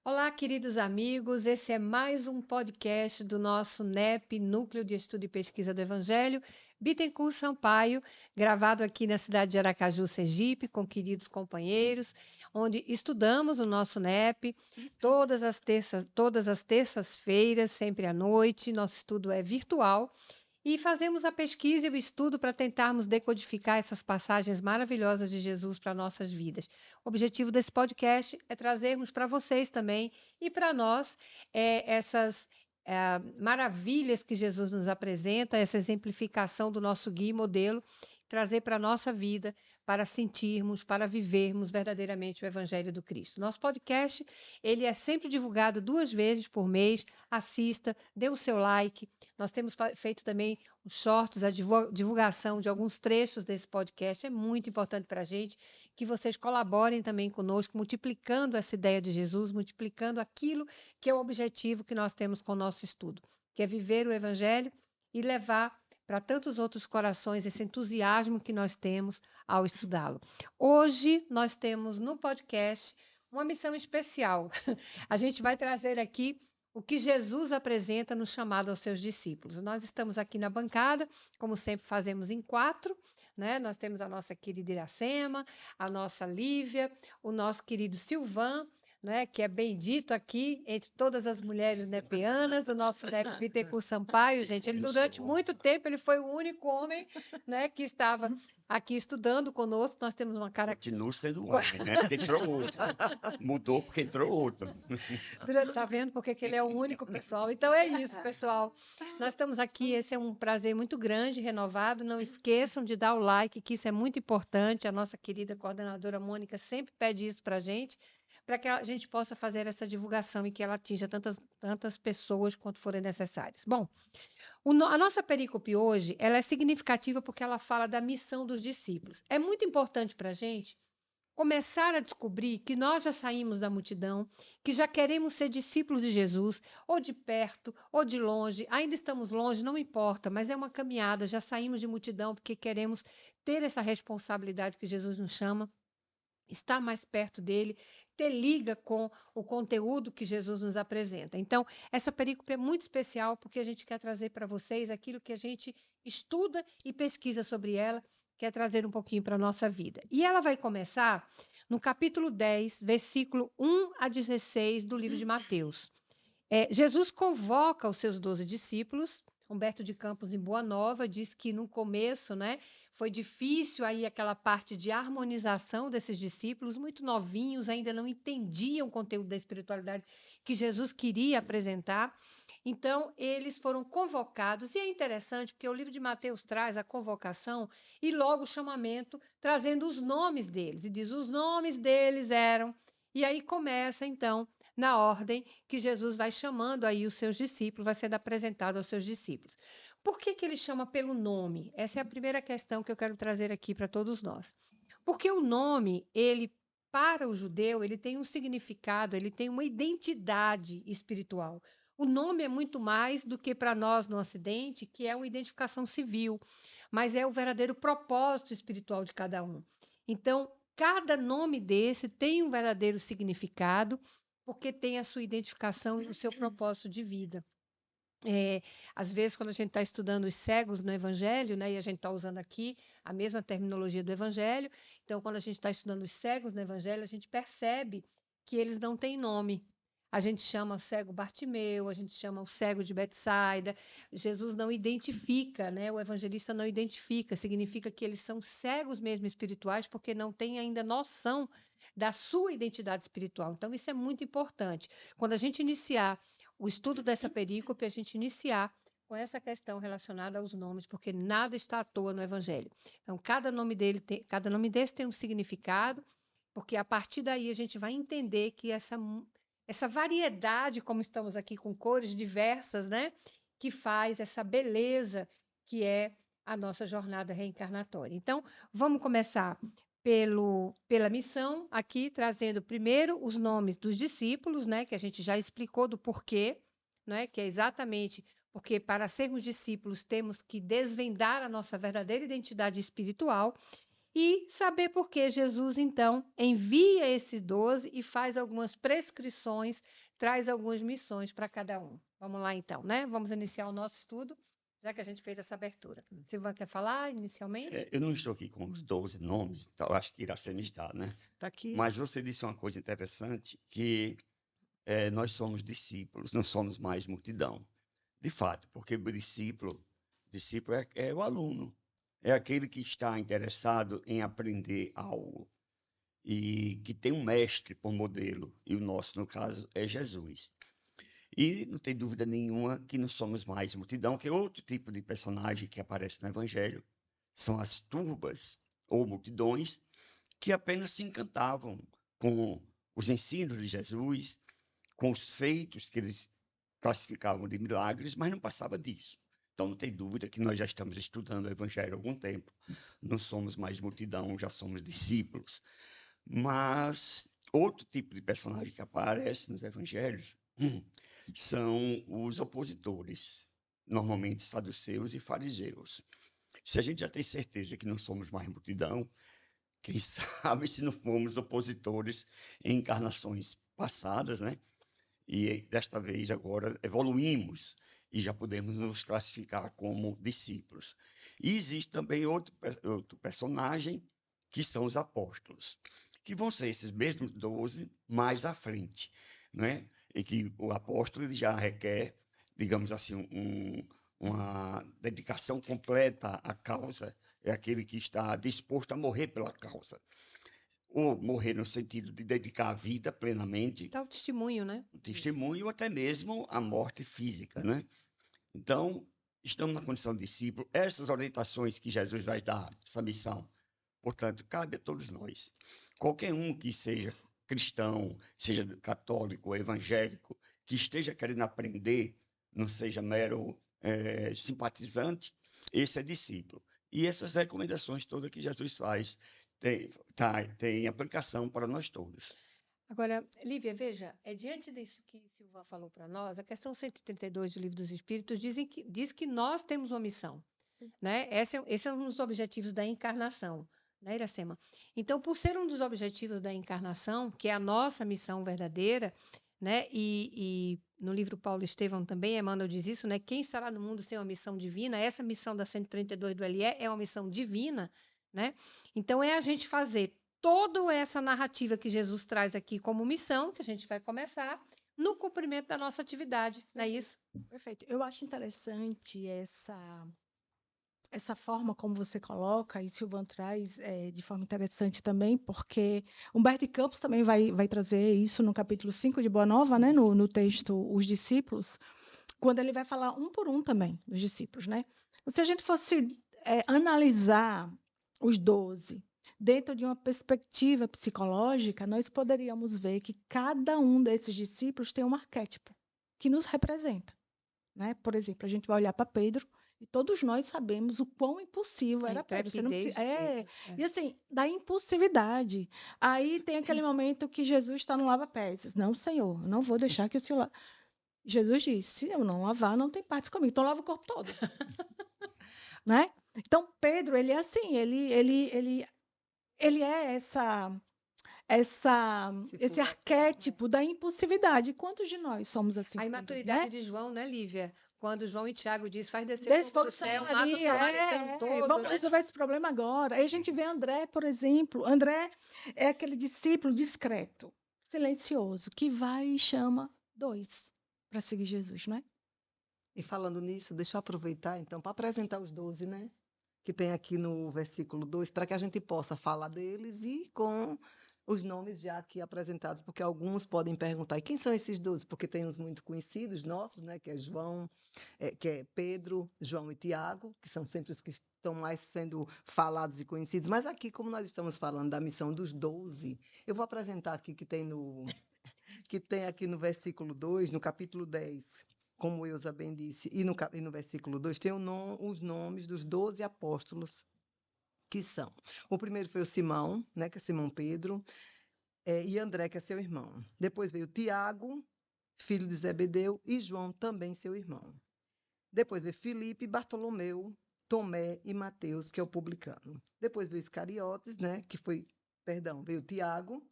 Olá, queridos amigos. Esse é mais um podcast do nosso NEP, Núcleo de Estudo e Pesquisa do Evangelho, Bittencourt Sampaio, gravado aqui na cidade de Aracaju, Sergipe, com queridos companheiros, onde estudamos o nosso NEP todas as terças-feiras, sempre à noite. Nosso estudo é virtual. E fazemos a pesquisa e o estudo para tentarmos decodificar essas passagens maravilhosas de Jesus para nossas vidas. O objetivo desse podcast é trazermos para vocês também e para nós essas maravilhas que Jesus nos apresenta, essa exemplificação do nosso guia e modelo, trazer para a nossa vida, para sentirmos, para vivermos verdadeiramente o Evangelho do Cristo. Nosso podcast, ele é sempre divulgado 2 vezes por mês. Assista, dê o seu like. Nós temos feito também os shorts, a divulgação de alguns trechos desse podcast. É muito importante para a gente que vocês colaborem também conosco, multiplicando essa ideia de Jesus, multiplicando aquilo que é o objetivo que nós temos com o nosso estudo, que é viver o Evangelho e levar para tantos outros corações esse entusiasmo que nós temos ao estudá-lo. Hoje nós temos no podcast uma missão especial. A gente vai trazer aqui o que Jesus apresenta no chamado aos seus discípulos. Nós estamos aqui na bancada, como sempre fazemos em 4, né? Nós temos a nossa querida Iracema, a nossa Lívia, o nosso querido Silvan, né, que é bendito aqui entre todas as mulheres nepianas do nosso NEP Bittencourt Sampaio, gente. Ele durante muito tempo ele foi o único homem, né, que estava aqui estudando conosco. Nós temos uma cara Continua sendo homem, né? Porque entrou outro. Mudou porque entrou outro. Tá vendo porque que ele é o único, pessoal? Então é isso, pessoal. Nós estamos aqui, esse é um prazer muito grande, renovado. Não esqueçam de dar o like, que isso é muito importante. A nossa querida coordenadora Mônica sempre pede isso para a gente, para que a gente possa fazer essa divulgação e que ela atinja tantas pessoas quanto forem necessárias. Bom, a nossa perícope hoje, ela é significativa porque ela fala da missão dos discípulos. É muito importante para a gente começar a descobrir que nós já saímos da multidão, que já queremos ser discípulos de Jesus, ou de perto, ou de longe, ainda estamos longe, não importa, mas é uma caminhada, já saímos de multidão porque queremos ter essa responsabilidade que Jesus nos chama, estar mais perto dele, ter liga com o conteúdo que Jesus nos apresenta. Então, essa perícope é muito especial porque a gente quer trazer para vocês aquilo que a gente estuda e pesquisa sobre ela, quer trazer um pouquinho para a nossa vida. E ela vai começar no capítulo 10, versículo 1 a 16 do livro de Mateus. Jesus convoca os seus 12 discípulos. Humberto de Campos, em Boa Nova, diz que no começo, né, foi difícil aí aquela parte de harmonização desses discípulos, muito novinhos, ainda não entendiam o conteúdo da espiritualidade que Jesus queria apresentar. Então, eles foram convocados, e é interessante porque o livro de Mateus traz a convocação e logo o chamamento, trazendo os nomes deles, e diz: os nomes deles eram. E aí começa, então, na ordem que Jesus vai chamando aí os seus discípulos, vai sendo apresentado aos seus discípulos. Por que ele chama pelo nome? Essa é a primeira questão que eu quero trazer aqui para todos nós. Porque o nome, ele, para o judeu, ele tem um significado, ele tem uma identidade espiritual. O nome é muito mais do que para nós no Ocidente, que é uma identificação civil, mas é o verdadeiro propósito espiritual de cada um. Então, cada nome desse tem um verdadeiro significado, porque tem a sua identificação e o seu propósito de vida. Às vezes, quando a gente está estudando os cegos no Evangelho, né, e a gente está usando aqui a mesma terminologia do Evangelho, então, quando a gente está estudando os cegos no Evangelho, a gente percebe que eles não têm nome. A gente chama cego Bartimeu, a gente chama o cego de Betsaida. Jesus não identifica, né? O evangelista não identifica, significa que eles são cegos mesmo espirituais, porque não têm ainda noção da sua identidade espiritual. Então, isso é muito importante. Quando a gente iniciar o estudo dessa perícope, a gente iniciar com essa questão relacionada aos nomes, porque nada está à toa no Evangelho. Então, cada nome desse tem um significado, porque a partir daí a gente vai entender que essa variedade, como estamos aqui com cores diversas, né, que faz essa beleza que é a nossa jornada reencarnatória. Então, vamos começar pela missão, aqui trazendo primeiro os nomes dos discípulos, né, que a gente já explicou do porquê, né, que é exatamente porque para sermos discípulos temos que desvendar a nossa verdadeira identidade espiritual. e saber por que Jesus, então, envia esses 12 e faz algumas prescrições, traz algumas missões para cada um. Vamos lá, então, né? Vamos iniciar o nosso estudo, já que a gente fez essa abertura. Silvana quer falar inicialmente? Eu não estou aqui com os 12 nomes, então acho que Iracema está, né? Está aqui. Mas você disse uma coisa interessante, que nós somos discípulos, não somos mais multidão. De fato, porque o discípulo é o aluno, é aquele que está interessado em aprender algo e que tem um mestre por modelo, e o nosso, no caso, é Jesus. E não tem dúvida nenhuma que não somos mais multidão, que é outro tipo de personagem que aparece no Evangelho. São as turbas ou multidões que apenas se encantavam com os ensinos de Jesus, com os feitos que eles classificavam de milagres, mas não passava disso. Então não tem dúvida que nós já estamos estudando o Evangelho há algum tempo. Não somos mais multidão, já somos discípulos. Mas outro tipo de personagem que aparece nos Evangelhos são os opositores, normalmente saduceus e fariseus. Se a gente já tem certeza que não somos mais multidão, quem sabe se não fomos opositores em encarnações passadas, né? E desta vez agora evoluímos e já podemos nos classificar como discípulos. E existe também outro personagem, que são os apóstolos, que vão ser esses mesmos 12 mais à frente, né? E que o apóstolo ele já requer, digamos assim, uma dedicação completa à causa, é aquele que está disposto a morrer pela causa. Ou morrer no sentido de dedicar a vida plenamente. Dá o testemunho, né? O testemunho, ou até mesmo a morte física, né? Então, estamos na condição de discípulo. Essas orientações que Jesus vai dar, essa missão, portanto, cabe a todos nós. Qualquer um que seja cristão, seja católico ou evangélico, que esteja querendo aprender, não seja mero simpatizante, esse é discípulo. E essas recomendações todas que Jesus faz tem aplicação para nós todos. Agora, Lívia, veja, diante disso que Silvana falou para nós, a questão 132 do Livro dos Espíritos diz que nós temos uma missão, né? Esse é um dos objetivos da encarnação, né, Iracema? Então, por ser um dos objetivos da encarnação, que é a nossa missão verdadeira, né? E no livro Paulo Estevão também, Emmanuel diz isso, né? Quem estará no mundo sem uma missão divina? Essa missão da 132 do LE é uma missão divina, né? Então, é a gente fazer toda essa narrativa que Jesus traz aqui como missão, que a gente vai começar, no cumprimento da nossa atividade, não é isso? Perfeito. Eu acho interessante essa forma como você coloca, e Silvan traz de forma interessante também, porque Humberto de Campos também vai trazer isso no capítulo 5 de Boa Nova, né, no texto Os Discípulos, quando ele vai falar um por um também dos discípulos, né? Se a gente fosse analisar os 12 dentro de uma perspectiva psicológica, nós poderíamos ver que cada um desses discípulos tem um arquétipo que nos representa, né? Por exemplo, a gente vai olhar para Pedro e todos nós sabemos o quão impulsivo era Pedro. Você não... E assim, da impulsividade. Aí tem aquele momento que Jesus está no lava-pés. Diz, não, Senhor, eu não vou deixar que o Senhor... Jesus disse, se eu não lavar, não tem parte comigo. Então lava o corpo todo. Né? Então, Pedro, ele é assim, ele é esse arquétipo da impulsividade. Quantos de nós somos assim? A imaturidade, né? De João, né, Lívia? Quando João e Tiago diz, faz descer fogo do céu, mata o samaritano todo. Vamos resolver esse problema agora. Aí a gente vê André, por exemplo. André é aquele discípulo discreto, silencioso, que vai e chama 2 para seguir Jesus, não é? E falando nisso, deixa eu aproveitar, então, para apresentar os 12, né? Que tem aqui no versículo 2, para que a gente possa falar deles e com os nomes já aqui apresentados, porque alguns podem perguntar, e quem são esses 12? Porque tem uns muito conhecidos nossos, né? Que é João, que é Pedro, João e Tiago, que são sempre os que estão mais sendo falados e conhecidos. Mas aqui, como nós estamos falando da missão dos 12, eu vou apresentar aqui que tem aqui no versículo 2, no capítulo 10, como Eusa bem disse, e no versículo 2 tem os nomes dos 12 apóstolos, que são. O primeiro foi o Simão, né, que é Simão Pedro, e André, que é seu irmão. Depois veio Tiago, filho de Zebedeu, e João, também seu irmão. Depois veio Filipe, Bartolomeu, Tomé e Mateus, que é o publicano. Depois veio Iscariotes, né, veio Tiago,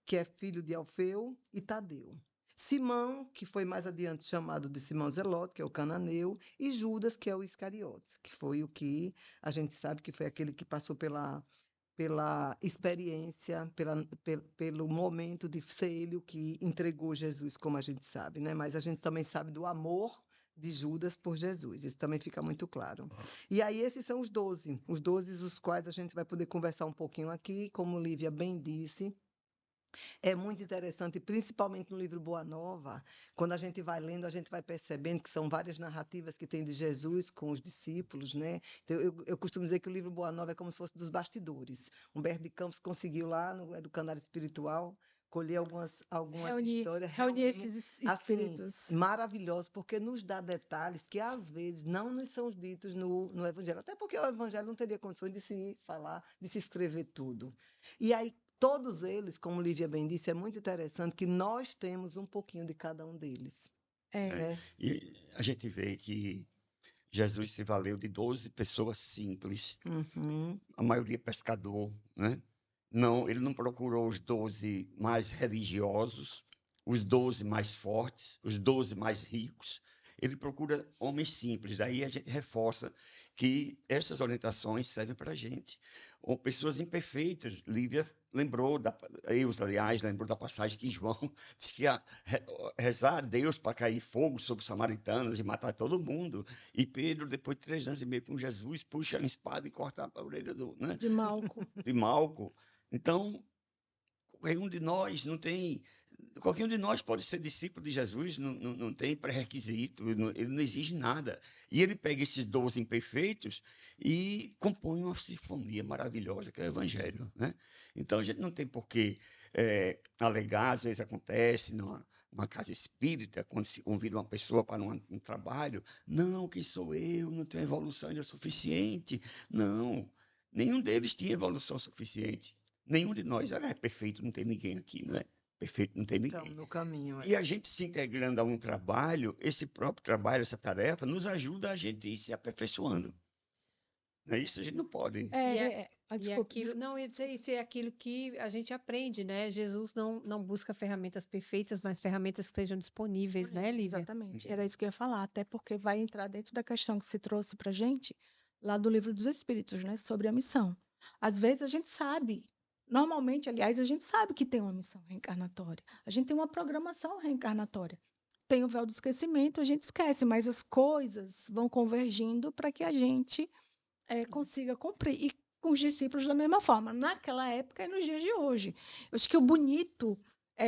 que é filho de Alfeu, e Tadeu. Simão, que foi mais adiante chamado de Simão Zelote, que é o cananeu, e Judas, que é o Iscariotes, que foi o que a gente sabe que foi aquele que passou pela experiência, pelo momento de ser ele o que entregou Jesus, como a gente sabe, né? Mas a gente também sabe do amor de Judas por Jesus, isso também fica muito claro. E aí esses são os 12, os quais a gente vai poder conversar um pouquinho aqui, como Lívia bem disse. É muito interessante, principalmente no livro Boa Nova, quando a gente vai lendo, a gente vai percebendo que são várias narrativas que tem de Jesus com os discípulos, né? Então, eu costumo dizer que o livro Boa Nova é como se fosse dos bastidores. Humberto de Campos conseguiu lá no Educandário Espiritual colher algumas histórias, Reunir esses espíritos. assim, maravilhosos, porque nos dá detalhes que às vezes não nos são ditos no Evangelho, até porque o Evangelho não teria condições de se falar, de se escrever tudo. E aí todos eles, como Lívia bem disse, é muito interessante que nós temos um pouquinho de cada um deles. Né? E a gente vê que Jesus se valeu de 12 pessoas simples, a maioria pescador, né? Não, ele não procurou os 12 mais religiosos, os 12 mais fortes, os 12 mais ricos. Ele procura homens simples. Daí a gente reforça que essas orientações servem para a gente. Ou pessoas imperfeitas. Lívia lembrou, aliás, lembrou da passagem que João disse que ia rezar a Deus para cair fogo sobre os samaritanos e matar todo mundo. E Pedro, depois de 3 anos e meio com Jesus, puxa a espada e corta a orelha de Malco. De Malco. Então, qualquer um de nós pode ser discípulo de Jesus, não tem pré-requisito, ele não exige nada. E ele pega esses 12 imperfeitos e compõe uma sinfonia maravilhosa, que é o Evangelho, né? Então, a gente não tem por que alegar, às vezes acontece numa casa espírita, quando se convida uma pessoa para um trabalho, não, quem sou eu, não tenho evolução ainda suficiente. Não, nenhum deles tinha evolução suficiente. Nenhum de nós é perfeito, não tem ninguém aqui, não é? Perfeito, não tem ninguém. Então, no caminho. E a gente se integrando a um trabalho, esse próprio trabalho, essa tarefa, nos ajuda a gente ir se aperfeiçoando. Não é isso? A gente não pode. Desculpa. Não, eu ia dizer isso, é aquilo que a gente aprende, né? Jesus não busca ferramentas perfeitas, mas ferramentas que estejam disponíveis, né, Lívia? Exatamente, era isso que eu ia falar, até porque vai entrar dentro da questão que se trouxe para a gente, lá do Livro dos Espíritos, né, sobre a missão. Às vezes a gente sabe, normalmente, aliás, a gente sabe que tem uma missão reencarnatória, a gente tem uma programação reencarnatória. Tem o véu do esquecimento, a gente esquece, mas as coisas vão convergindo para que a gente consiga cumprir. E com os discípulos da mesma forma, naquela época e nos dias de hoje. Eu acho que o bonito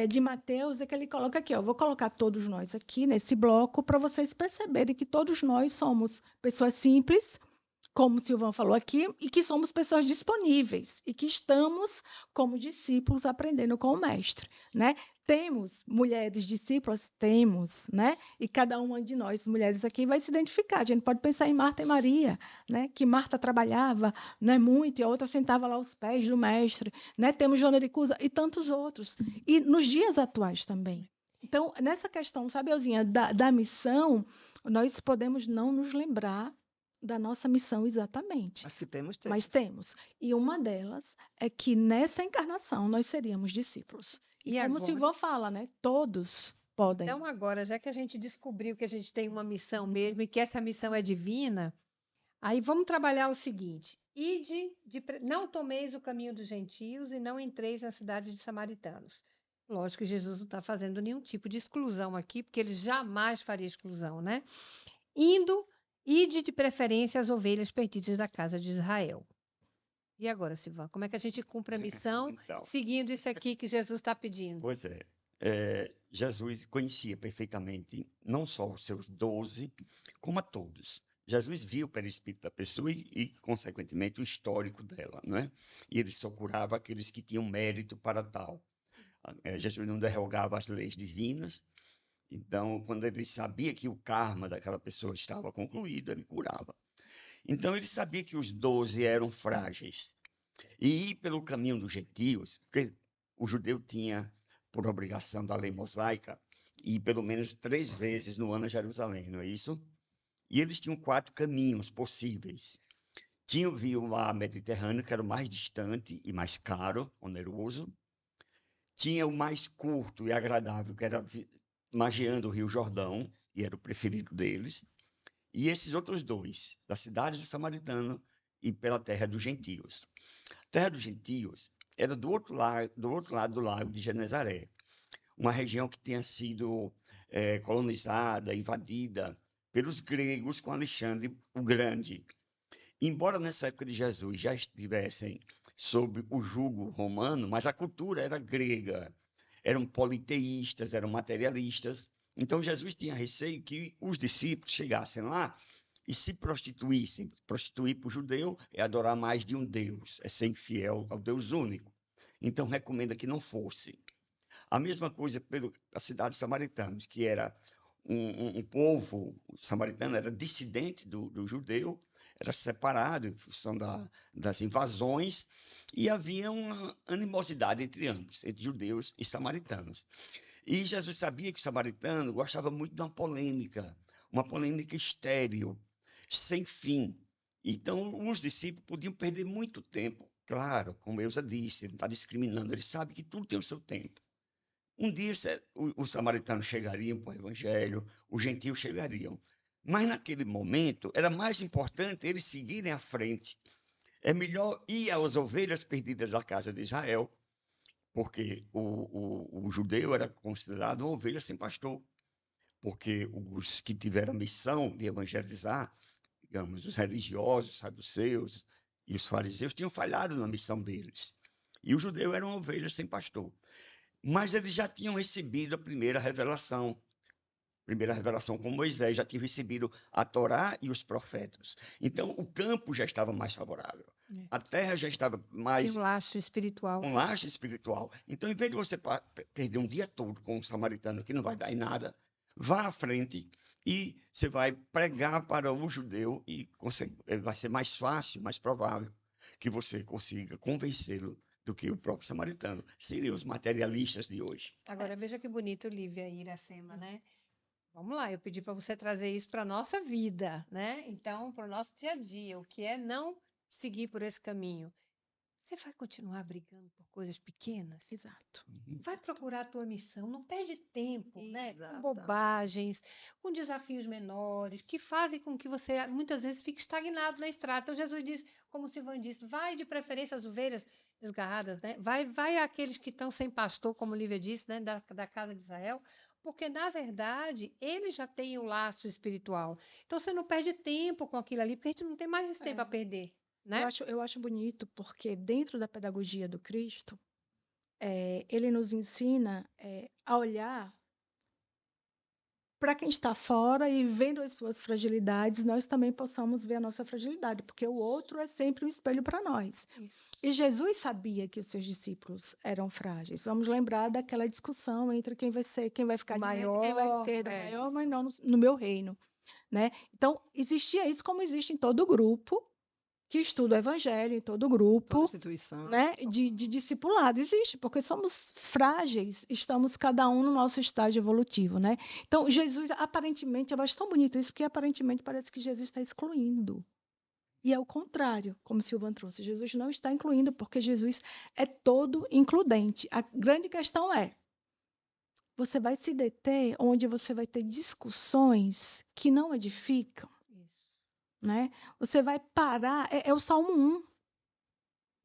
de Mateus é que ele coloca aqui, vou colocar todos nós aqui nesse bloco para vocês perceberem que todos nós somos pessoas simples, como o Silvão falou aqui, e que somos pessoas disponíveis e que estamos, como discípulos, aprendendo com o mestre, né? Temos mulheres discípulas? Temos, né? E cada uma de nós, mulheres aqui, vai se identificar. A gente pode pensar em Marta e Maria, né? Que Marta trabalhava, né, muito, e a outra sentava lá aos pés do mestre, né? Temos Joana de Cusa e tantos outros. E nos dias atuais também. Então, nessa questão, sabe, Elzinha, da missão, nós podemos não nos lembrar da nossa missão exatamente. Mas que temos. Mas temos. E uma delas é que nessa encarnação nós seríamos discípulos. E como o Silvão fala, né? Todos podem. Então, agora, já que a gente descobriu que a gente tem uma missão mesmo e que essa missão é divina, aí vamos trabalhar o seguinte: não tomeis o caminho dos gentios e não entreis na cidade de samaritanos. Lógico que Jesus não está fazendo nenhum tipo de exclusão aqui, porque ele jamais faria exclusão, né? Ide de preferência as ovelhas perdidas da casa de Israel. E agora, Silvão, como é que a gente cumpre a missão Então, seguindo isso aqui que Jesus está pedindo? Pois é. Jesus conhecia perfeitamente não só os seus 12, como a todos. Jesus viu o perispírito da pessoa e, consequentemente, o histórico dela, não é? E ele só curava aqueles que tinham mérito para tal. Jesus não derrogava as leis divinas. Então, quando ele sabia que o karma daquela pessoa estava concluído, ele curava. Então, ele sabia que os 12 eram frágeis. E ir pelo caminho dos gentios, porque o judeu tinha, por obrigação da lei mosaica, ir pelo menos 3 vezes no ano a Jerusalém, não é isso? E eles tinham 4 caminhos possíveis. Havia o mar Mediterrâneo, que era o mais distante e mais caro, oneroso. Tinha o mais curto e agradável, que era margeando o Rio Jordão, e era o preferido deles. E esses outros dois, da cidade do Samaritano e pela terra dos gentios. A terra dos gentios era do outro lado do lago de Genezaré, uma região que tinha sido colonizada, invadida pelos gregos com Alexandre o Grande. Embora nessa época de Jesus já estivessem sob o jugo romano, mas a cultura era grega, eram politeístas, eram materialistas. Então Jesus tinha receio que os discípulos chegassem lá e se prostituíssem. Prostituir para o judeu é adorar mais de um Deus, é ser infiel ao Deus único. Então recomenda que não fosse. A mesma coisa pela cidade de Samaritanos, que era um povo samaritano, era dissidente do judeu, era separado em função das invasões, e havia uma animosidade entre ambos, entre judeus e samaritanos. E Jesus sabia que o samaritano gostava muito de uma polêmica estéril, sem fim. Então, os discípulos podiam perder muito tempo. Claro, como Eusa disse, ele não está discriminando, ele sabe que tudo tem o seu tempo. Um dia os samaritanos chegariam para o evangelho, os gentios chegariam. Mas naquele momento era mais importante eles seguirem à frente. É melhor ir às ovelhas perdidas da casa de Israel, porque o judeu era considerado uma ovelha sem pastor, porque os que tiveram a missão de evangelizar, digamos, os religiosos, os saduceus e os fariseus tinham falhado na missão deles. E o judeu era uma ovelha sem pastor. Mas eles já tinham recebido a primeira revelação com Moisés, já tinham recebido a Torá e os profetas. Então, o campo já estava mais favorável. A terra já estava mais... Tinha um laço espiritual. Um laço espiritual. Então, em vez de você perder um dia todo com um samaritano que não vai dar em nada, vá à frente e você vai pregar para o judeu e vai ser mais fácil, mais provável que você consiga convencê-lo do que o próprio samaritano. Seriam os materialistas de hoje. Agora, veja que bonito, Lívia e Iracema, né? Vamos lá, eu pedi para você trazer isso para a nossa vida, né? Então, para o nosso dia a dia, o que é não seguir por esse caminho? Você vai continuar brigando por coisas pequenas? Exato. Vai procurar a tua missão, não perde tempo, né? Com Exatamente. bobagens, com desafios menores, que fazem com que você muitas vezes fique estagnado na estrada. Então Jesus disse, como o Silvan disse, vai de preferência às ovelhas desgarradas, né? Vai àqueles que estão sem pastor, como Lívia disse, né? Da casa de Israel, porque na verdade eles já têm o laço espiritual. Então você não perde tempo com aquilo ali, porque a gente não tem mais esse tempo a perder, né? Eu acho bonito porque dentro da pedagogia do Cristo, ele nos ensina a olhar para quem está fora e vendo as suas fragilidades, nós também possamos ver a nossa fragilidade, porque o outro é sempre um espelho para nós. Isso. E Jesus sabia que os seus discípulos eram frágeis. Vamos lembrar daquela discussão entre quem vai ficar de direita, quem vai ser do maior, mas não no meu reino, né? Então, existia isso como existe em todo grupo que estuda o evangelho, em todo grupo, Toda instituição. né, de discipulado. Existe, porque somos frágeis, estamos cada um no nosso estágio evolutivo, né? Então, Jesus, aparentemente, eu acho tão bonito isso, porque aparentemente parece que Jesus está excluindo. E é o contrário, como Silvan trouxe. Jesus não está incluindo, porque Jesus é todo includente. A grande questão é, você vai se deter onde você vai ter discussões que não edificam, né? Você vai parar, é o Salmo 1.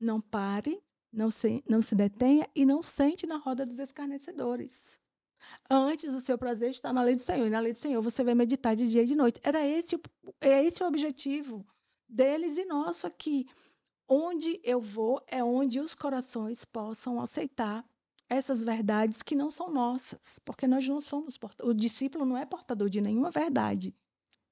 Não pare, não se detenha e não sente na roda dos escarnecedores. Antes o seu prazer está na lei do Senhor, e na lei do Senhor você vai meditar de dia e de noite. É esse o objetivo deles e nosso aqui. Onde eu vou é onde os corações possam aceitar essas verdades que não são nossas, porque nós não somos o discípulo não é portador de nenhuma verdade.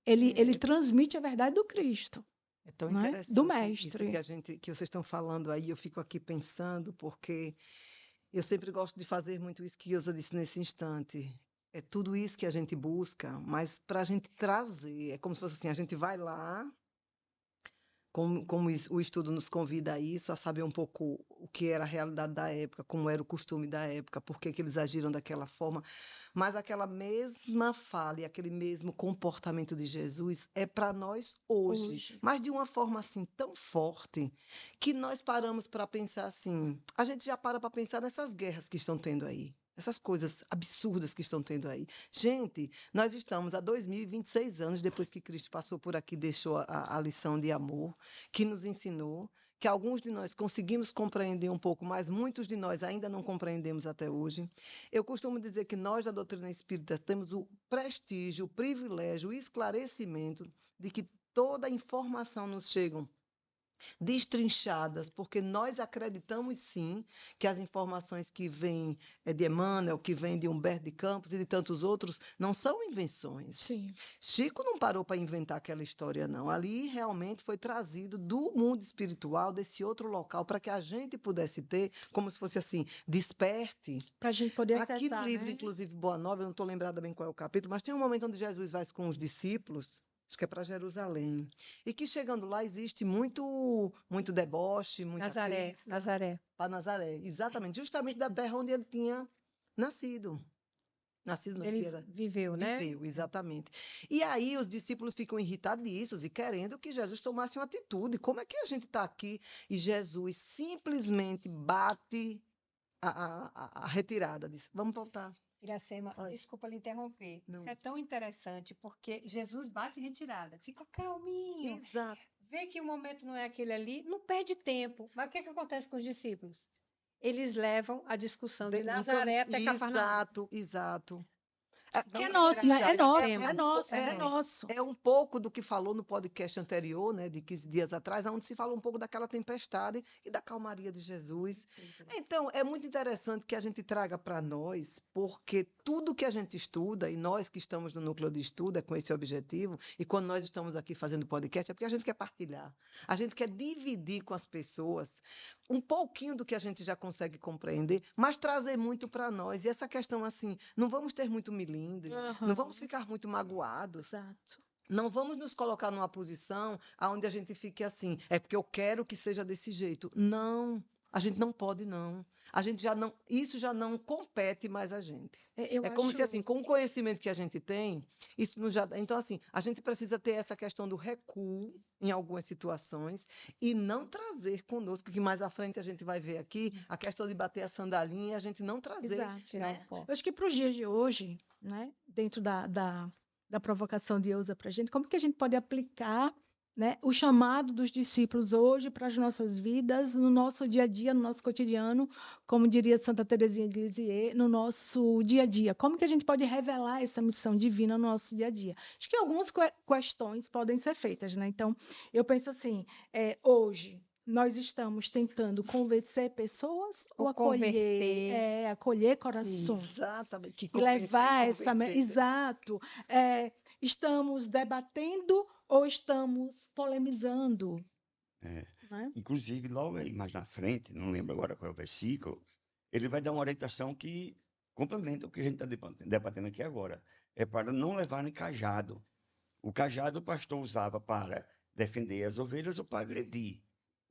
Ele transmite a verdade do Cristo. É tão né? interessante Do mestre. isso que vocês estão falando aí, eu fico aqui pensando, porque eu sempre gosto de fazer muito isso que Eusa disse nesse instante. É tudo isso que a gente busca, mas para a gente trazer, é como se fosse assim, a gente vai lá, como o estudo nos convida a isso, a saber um pouco o que era a realidade da época, como era o costume da época, por que que eles agiram daquela forma. Mas aquela mesma fala e aquele mesmo comportamento de Jesus é para nós hoje, Hoje. mas de uma forma assim tão forte que nós paramos para pensar assim. A gente já para pensar nessas guerras que estão tendo aí. Essas coisas absurdas que estão tendo aí. Gente, nós estamos há 2026 anos depois que Cristo passou por aqui, deixou a lição de amor, que nos ensinou, que alguns de nós conseguimos compreender um pouco, mas muitos de nós ainda não compreendemos até hoje. Eu costumo dizer que nós, da doutrina espírita, temos o prestígio, o privilégio, o esclarecimento de que toda a informação nos chega destrinchadas, porque nós acreditamos sim que as informações que vêm de Emmanuel, que vêm de Humberto de Campos e de tantos outros, não são invenções. Sim. Chico não parou para inventar aquela história, não. Ali realmente foi trazido do mundo espiritual, desse outro local, para que a gente pudesse ter, como se fosse assim, desperte. Para a gente poder Aqui no acessar, livro, né? inclusive, Boa Nova, eu não estou lembrada bem qual é o capítulo, mas tem um momento onde Jesus vai com os discípulos, acho que é para Jerusalém, e que chegando lá existe muito deboche, muita Nazaré, Nazaré. para Nazaré, exatamente, justamente da terra onde ele tinha nascido. Nascido no que Ele era. viveu, né? Viveu, exatamente. E aí os discípulos ficam irritadíssimos e querendo que Jesus tomasse uma atitude. Como é que a gente está aqui e Jesus simplesmente bate a retirada? Diz, vamos voltar. Iracema, Oi. desculpa lhe interromper. Não. Isso é tão interessante, porque Jesus bate em retirada. Fica calminho. Exato. Vê que o momento não é aquele ali, não perde tempo. Mas o que é que acontece com os discípulos? Eles levam a discussão de Nazaré até Cafarnaum. Exato, exato. Que é Vamos nosso, né? tirar É esse nosso, tema. é nosso, é É. nosso. É um pouco do que falou no podcast anterior, né, de 15 dias atrás, onde se fala um pouco daquela tempestade e da calmaria de Jesus. Então, é muito interessante que a gente traga para nós, porque tudo que a gente estuda, e nós que estamos no núcleo de estudo, é com esse objetivo, e quando nós estamos aqui fazendo podcast, é porque a gente quer partilhar, a gente quer dividir com as pessoas um pouquinho do que a gente já consegue compreender, mas trazer muito para nós. E essa questão assim, não vamos ter muito milindre, não vamos ficar muito magoados. Exato. Não vamos nos colocar numa posição onde a gente fique assim, é porque eu quero que seja desse jeito. Não, a gente não pode, não. A gente já não, isso já não compete mais a gente. Eu É como acho... se assim, com o conhecimento que a gente tem, isso não já, então assim, a gente precisa ter essa questão do recuo em algumas situações e não trazer conosco, que mais à frente a gente vai ver aqui, a questão de bater a sandalinha e a gente não trazer, Exato. né? Eu acho que para os dias de hoje, né, dentro da provocação de Eusa para a gente, como que a gente pode aplicar, né, o chamado dos discípulos hoje para as nossas vidas, no nosso dia a dia, no nosso cotidiano, como diria Santa Teresinha de Lisieux, no nosso dia a dia? Como que a gente pode revelar essa missão divina no nosso dia a dia? Acho que algumas questões podem ser feitas, né? Então, eu penso assim, hoje nós estamos tentando convencer pessoas ou converter. acolher corações Exatamente. Que e convencer levar e essa... converter. Exato. Estamos debatendo ou estamos polemizando? É. Né? Inclusive, logo aí mais na frente, não lembro agora qual é o versículo, ele vai dar uma orientação que complementa o que a gente está debatendo aqui agora. É para não levarem cajado. O cajado o pastor usava para defender as ovelhas ou para agredir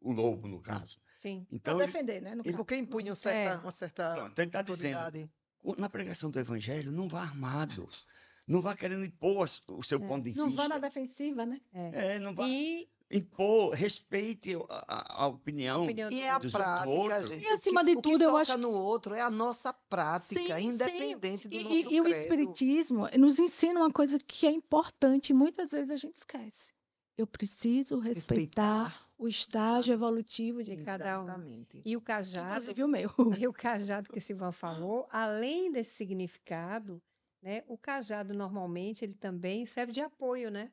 o lobo, no caso. Sim. Então, Para defender, né? No E caso. porque impunha uma certa pronto, ele está dizendo, autoridade. na pregação do evangelho, não vá armado. Não vá querendo impor o seu ponto de Não vá na vista. defensiva, né? Não vá E impor, respeite a opinião opinião E do é a outro. dos prática, outros. gente. E, acima de o que tudo, eu toca acho- no outro é a nossa prática, independente do nosso E o credo. Espiritismo nos ensina uma coisa que é importante e muitas vezes a gente esquece. Eu preciso respeitar o estágio evolutivo de cada um. Exatamente. E o cajado, inclusive o meu. e o cajado que Silvana falou, além desse significado, né, o cajado normalmente ele também serve de apoio, né?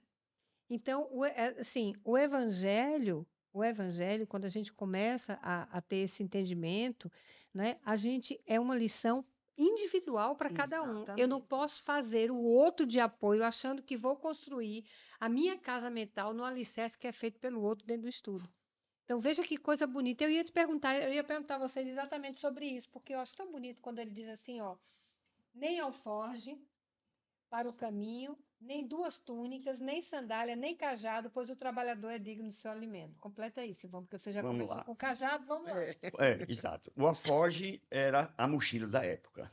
Então, assim, o evangelho, quando a gente começa a ter esse entendimento, né, a gente é uma lição individual para cada um. Eu não Exatamente. posso fazer o outro de apoio achando que vou construir a minha casa mental no alicerce que é feito pelo outro dentro do estudo. Então, veja que coisa bonita. Eu ia perguntar a vocês exatamente sobre isso, porque eu acho tão bonito quando ele diz assim, ó, nem alforge, para o caminho, nem duas túnicas, nem sandália, nem cajado, pois o trabalhador é digno do seu alimento. Completa isso, Silvão, porque você já Vamos começou lá. com cajado, vamos lá. Exato. O alforge era a mochila da época.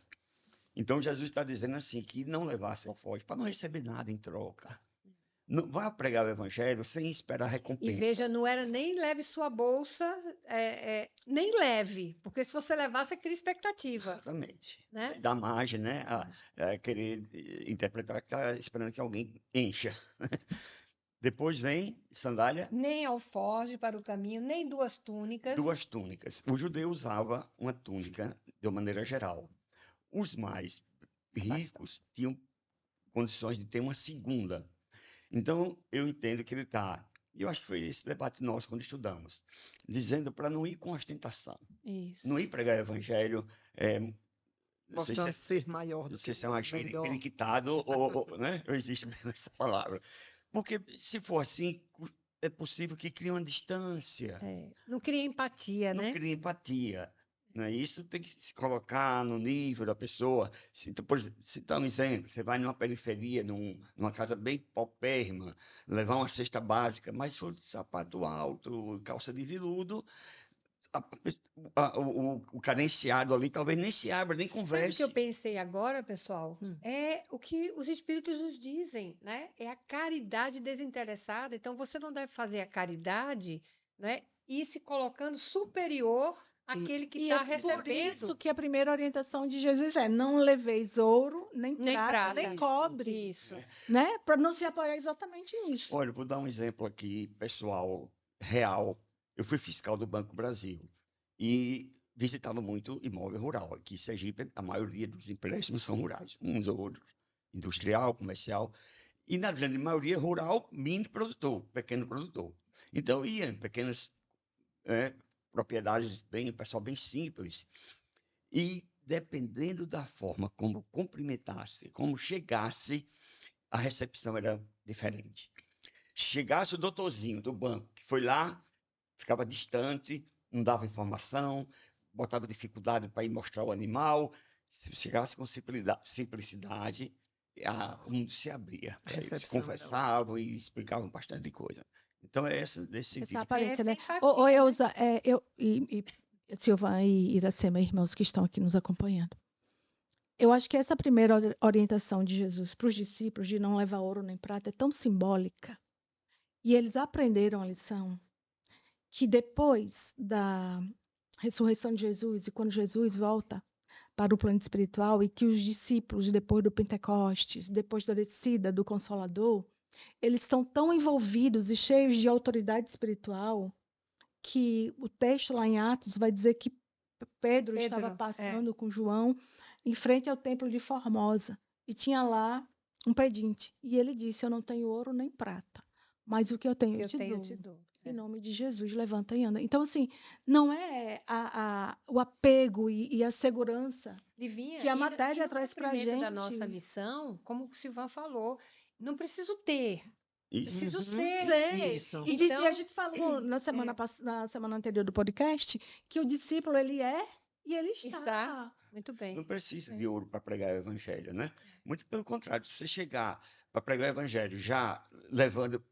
Então, Jesus está dizendo assim, que não levasse alforge para não receber nada em troca. Não vá pregar o evangelho sem esperar E recompensa. veja, não era nem leve sua bolsa, nem leve, porque se você levasse, você cria expectativa, Exatamente. né? Dá margem, né? A querer interpretar que está esperando que alguém encha. Depois vem sandália, Nem alforje para o caminho, nem duas túnicas. duas túnicas. O judeu usava uma túnica de uma maneira geral. Os mais ricos tinham condições de ter uma segunda. Então, eu entendo que ele está, e eu acho que foi esse debate nosso quando estudamos, dizendo para não ir com ostentação, Isso. não ir pregar o evangelho, não sei Mostrando se ser maior do não sei que se é um melhor. periquitado ou, né? Não existe mesmo essa palavra. Porque se for assim, é possível que crie uma distância, Não cria empatia, não né? crie empatia. Né? Isso tem que se colocar no nível da pessoa. Por exemplo, citar um exemplo, você vai numa periferia, numa casa bem paupérrima, levar uma cesta básica, mas se for de sapato alto, calça de veludo, o carenciado ali talvez nem se abra, nem Sabe o que converse. eu pensei agora, pessoal? Hum. É o que os espíritos nos dizem, né? É a caridade desinteressada. Então, você não deve fazer a caridade, né? E se colocando superior àquele que E está é por recebendo. isso que a primeira orientação de Jesus é: não leveis ouro, nem Nem prata, prata. nem Isso, cobre, Isso. né? Para não se apoiar exatamente nisso. Olha, vou dar um exemplo aqui, pessoal, real. Eu fui fiscal do Banco Brasil e visitava muito imóvel rural. Aqui em Sergipe, a maioria dos empréstimos são rurais, uns ou outros, industrial, comercial. E na grande maioria rural, mini produtor, pequeno produtor. Então, eu ia em pequenas propriedades, pessoal bem simples. E dependendo da forma como cumprimentasse, como chegasse, a recepção era diferente. Chegasse o doutorzinho do banco, que foi lá, ficava distante, não dava informação, botava dificuldade para ir mostrar o animal. Se chegasse com simplicidade, o mundo se abria. A Eles recepção era conversavam e explicavam bastante coisa. Então, é desse sentido. Essa aparência, Essa né? empatia, Ô, né? Eusa, Silvan e Iracema, irmãos que estão aqui nos acompanhando. Eu acho que essa primeira orientação de Jesus para os discípulos de não levar ouro nem prata é tão simbólica. E eles aprenderam a lição que depois da ressurreição de Jesus e quando Jesus volta para o plano espiritual e que os discípulos, depois do Pentecostes, depois da descida do Consolador, eles estão tão envolvidos e cheios de autoridade espiritual que o texto lá em Atos vai dizer que Pedro estava passando com João em frente ao templo de Formosa e tinha lá um pedinte. E ele disse: eu não tenho ouro nem prata, mas o que eu tenho eu te dou. Em nome de Jesus, levanta e anda. Então, assim, não é o apego e a segurança Livinha, que a matéria traz para a gente. da nossa missão, como o Silvan falou, não preciso ter, Isso. preciso Uhum. ser. Isso. E a gente falou na semana anterior do podcast que o discípulo ele é e ele está. Muito bem. Não precisa de ouro para pregar o evangelho, né? Muito pelo contrário, se você chegar para pregar o evangelho já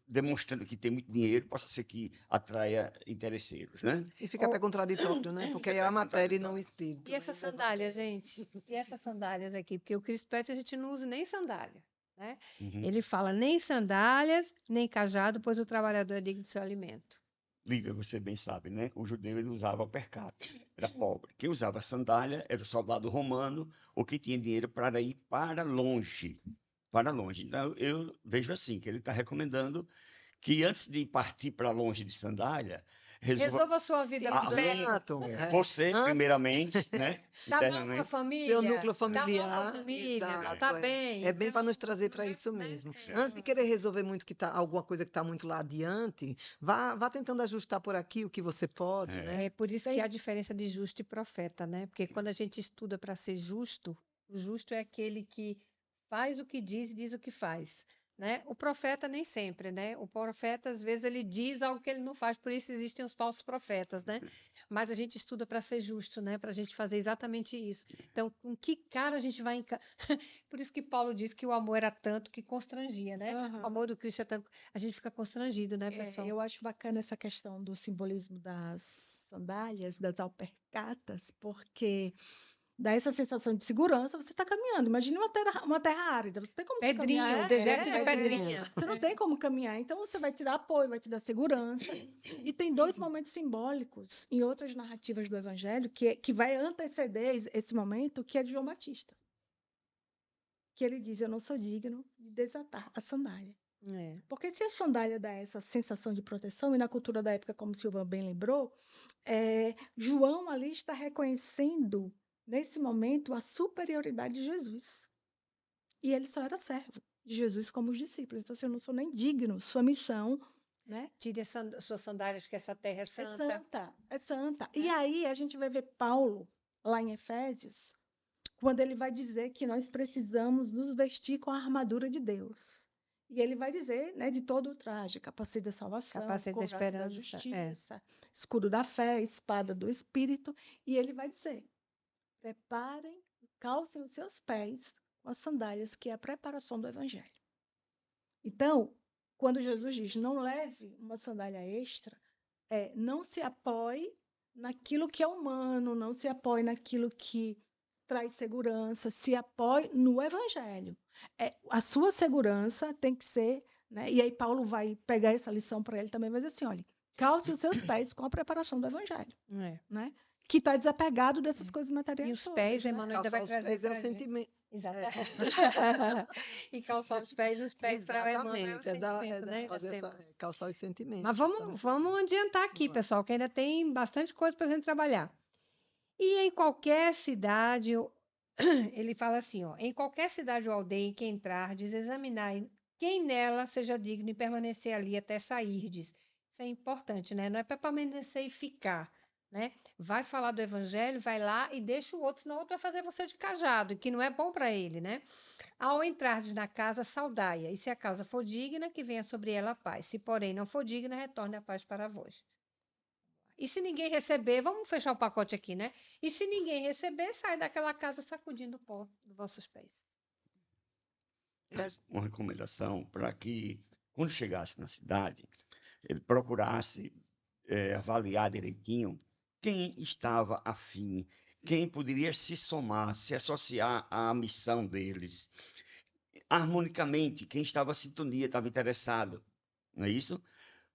demonstrando que tem muito dinheiro, possa ser que atraia interesseiros, né? E fica até contraditório, né? Porque aí é a matéria e não o espírito. E essas sandálias, gente? E essas sandálias aqui? Porque o Cristo pede a gente não use nem sandália, né? Uhum. Ele fala nem sandálias, nem cajado, pois o trabalhador é digno do seu alimento. Lívia, você bem sabe, né? O judeu ele usava percápio, era pobre. Quem usava sandália era o soldado romano ou que tinha dinheiro para ir para longe. Para longe. Então, eu vejo assim, que ele está recomendando que antes de partir para longe de sandália, Resolva a sua vida bem. Exato. você, primeiramente, né? Tá bom com a internamente, família? Seu núcleo Tá bom com a familiar. família? Exato, Tá bem? É bem para Então, nos trazer para isso né? mesmo. Antes de querer resolver muito que tá, alguma coisa que está muito lá adiante, vá tentando ajustar por aqui o que você pode, né? É por isso que há a diferença de justo e profeta, né? Porque quando a gente estuda para ser justo, o justo é aquele que faz o que diz e diz o que faz. né? O profeta nem sempre, né? O profeta, às vezes, ele diz algo que ele não faz, por isso existem os falsos profetas, né? Mas a gente estuda para ser justo, né? Para a gente fazer exatamente isso. Então, com que cara a gente vai Por isso que Paulo diz que o amor era tanto que constrangia, né? O Aham. amor do Cristo é tanto. A gente fica constrangido, né, pessoal? Eu acho bacana essa questão do simbolismo das sandálias, das alpercatas, porque dá essa sensação de segurança. Você está caminhando. Imagine uma terra árida. Não tem como você Pedrinha, caminhar. o deserto de pedrinha. pedrinha. Você não tem como caminhar. Então, você vai te dar apoio, vai te dar segurança. E tem dois momentos simbólicos em outras narrativas do Evangelho que vai anteceder esse momento, que é de João Batista. Que ele diz, eu não sou digno de desatar a sandália. É. Porque se a sandália dá essa sensação de proteção, e na cultura da época, como Silvan bem lembrou, João ali está reconhecendo, nesse momento, a superioridade de Jesus. E ele só era servo de Jesus como os discípulos. Então, assim, eu não sou nem digno, sua missão, né? Tire suas sandálias, que essa terra é É santa. santa, é santa. E aí a gente vai ver Paulo, lá em Efésios, quando ele vai dizer que nós precisamos nos vestir com a armadura de Deus. E ele vai dizer, né, de todo o traje, capacete da salvação, Capacete da couraça da esperança, justiça, escudo da fé, espada do Espírito. E ele vai dizer, preparem, calcem os seus pés com as sandálias, que é a preparação do Evangelho. Então, quando Jesus diz, não leve uma sandália extra, não se apoie naquilo que é humano, não se apoie naquilo que traz segurança, se apoie no Evangelho. A sua segurança tem que ser, né? E aí Paulo vai pegar essa lição para ele também, vai dizer assim, olha, calce os seus pés com a preparação do Evangelho, É. né? Que está desapegado dessas coisas E materiais os todas, pés, né? Emmanuel ainda vai Calçar os trazer pés é o pra gente. sentimento. Exatamente. E calçar os pés para o Emmanuel é o Exatamente, sentimento, né? fazer Assim, calçar os sentimentos. mas vamos adiantar aqui, Vamos lá. pessoal, que ainda tem bastante coisa para a gente trabalhar. E em qualquer cidade, ele fala assim, ó, em qualquer cidade ou aldeia em que entrardes, examinai quem nela seja digno de permanecer ali até sairdes. Isso é importante, né? Não é para permanecer e ficar, né? Vai falar do evangelho, vai lá e deixa o outro, senão o outro vai fazer você de cajado, que não é bom para ele, né? Ao entrardes na casa, saudai-a, e se a casa for digna, que venha sobre ela a paz. Se, porém, não for digna, retorne a paz para vós. E se ninguém receber, vamos fechar o pacote aqui, né? E se ninguém receber, sai daquela casa sacudindo o pó dos vossos pés. Uma recomendação para que, quando chegasse na cidade, ele procurasse avaliar direitinho quem estava afim, quem poderia se somar, se associar à missão deles. Harmonicamente, quem estava em sintonia, estava interessado, não é isso?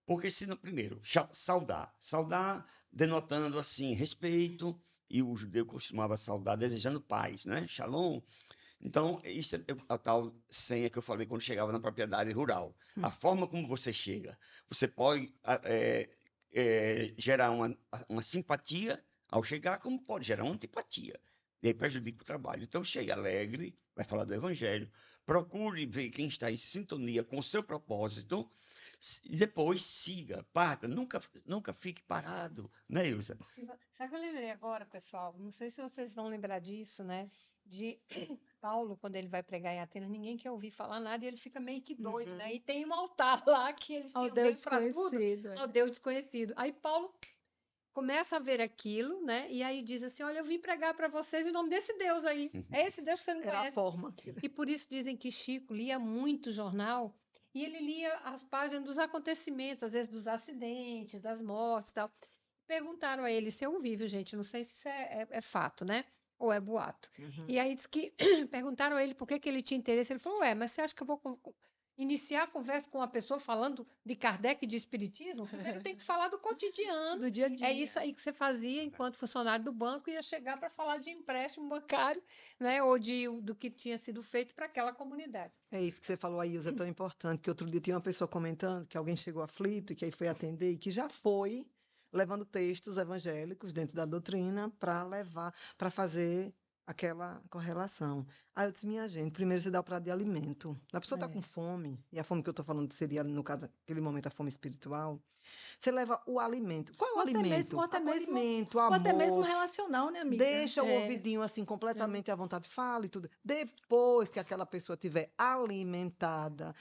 Porque se no primeiro, saudar denotando assim respeito, e o judeu costumava saudar desejando paz, né? Shalom. Então, isso é a tal senha que eu falei quando chegava na propriedade rural. A forma como você chega, você pode gerar uma simpatia ao chegar, como pode gerar uma antipatia. E aí prejudica o trabalho. Então, chegue alegre, vai falar do evangelho, procure ver quem está em sintonia com o seu propósito, e depois siga, parta, nunca fique parado, né, Ilza? Sabe o que eu lembrei agora, pessoal? Não sei se vocês vão lembrar disso, né? De Paulo, quando ele vai pregar em Atenas, ninguém quer ouvir falar nada e ele fica meio que doido, né? E tem um altar lá que eles Ao tinham Deus Deus para tudo, desconhecido. ao Deus desconhecido. Aí Paulo começa a ver aquilo, né? E aí diz assim: olha, eu vim pregar para vocês em nome desse Deus aí. É esse Deus que você não Era a conhece. forma. E por isso dizem que Chico lia muito jornal e ele lia as páginas dos acontecimentos, às vezes dos acidentes, das mortes e tal. Perguntaram a ele se é um vivo, gente, não sei se isso é fato, né? Ou é boato. E aí diz que perguntaram a ele por que ele tinha interesse. Ele falou, mas você acha que eu vou iniciar a conversa com uma pessoa falando de Kardec e de espiritismo? Primeiro tem que falar do cotidiano. Do dia a dia. É isso aí que você fazia enquanto funcionário do banco, ia chegar para falar de empréstimo bancário, né? Ou do que tinha sido feito para aquela comunidade. É isso que você falou aí, Ilza, é tão importante, que outro dia tinha uma pessoa comentando que alguém chegou aflito e que aí foi atender e que já foi levando textos evangélicos dentro da doutrina para levar, para fazer aquela correlação. Aí eu disse, minha gente, primeiro você dá o prato de alimento. A pessoa está É. com fome, e a fome que eu estou falando seria, no caso, naquele momento, a fome espiritual. Você leva o alimento. Qual é o Ou até alimento? mesmo, ou até mesmo, Acolhimento, ou até mesmo amor. relacional, né, amiga? Deixa o É. ouvidinho assim completamente à vontade, fale tudo. Depois que aquela pessoa tiver alimentada,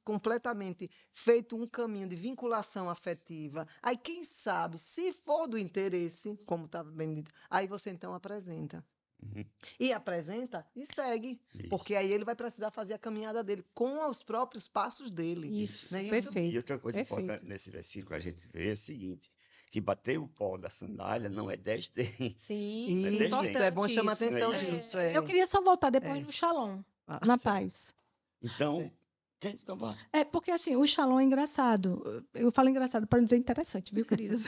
completamente feito um caminho de vinculação afetiva, aí quem sabe, se for do interesse, como estava bem dito, aí você então apresenta. Uhum. E apresenta e segue, Isso. porque aí ele vai precisar fazer a caminhada dele com os próprios passos dele. Isso, Não é isso? perfeito. E outra coisa Perfeito. importante nesse versículo a gente vê é o seguinte, que bater o pó da sandália não é desdém. Sim, Isso, importante é bom chamar a isso. atenção Não é isso? disso. É. Eu queria só voltar depois É. no Shalom, Ah, na certo. paz. Então, quem está falando? Porque assim, o Shalom é engraçado. Eu falo engraçado para não dizer interessante, viu, queridos?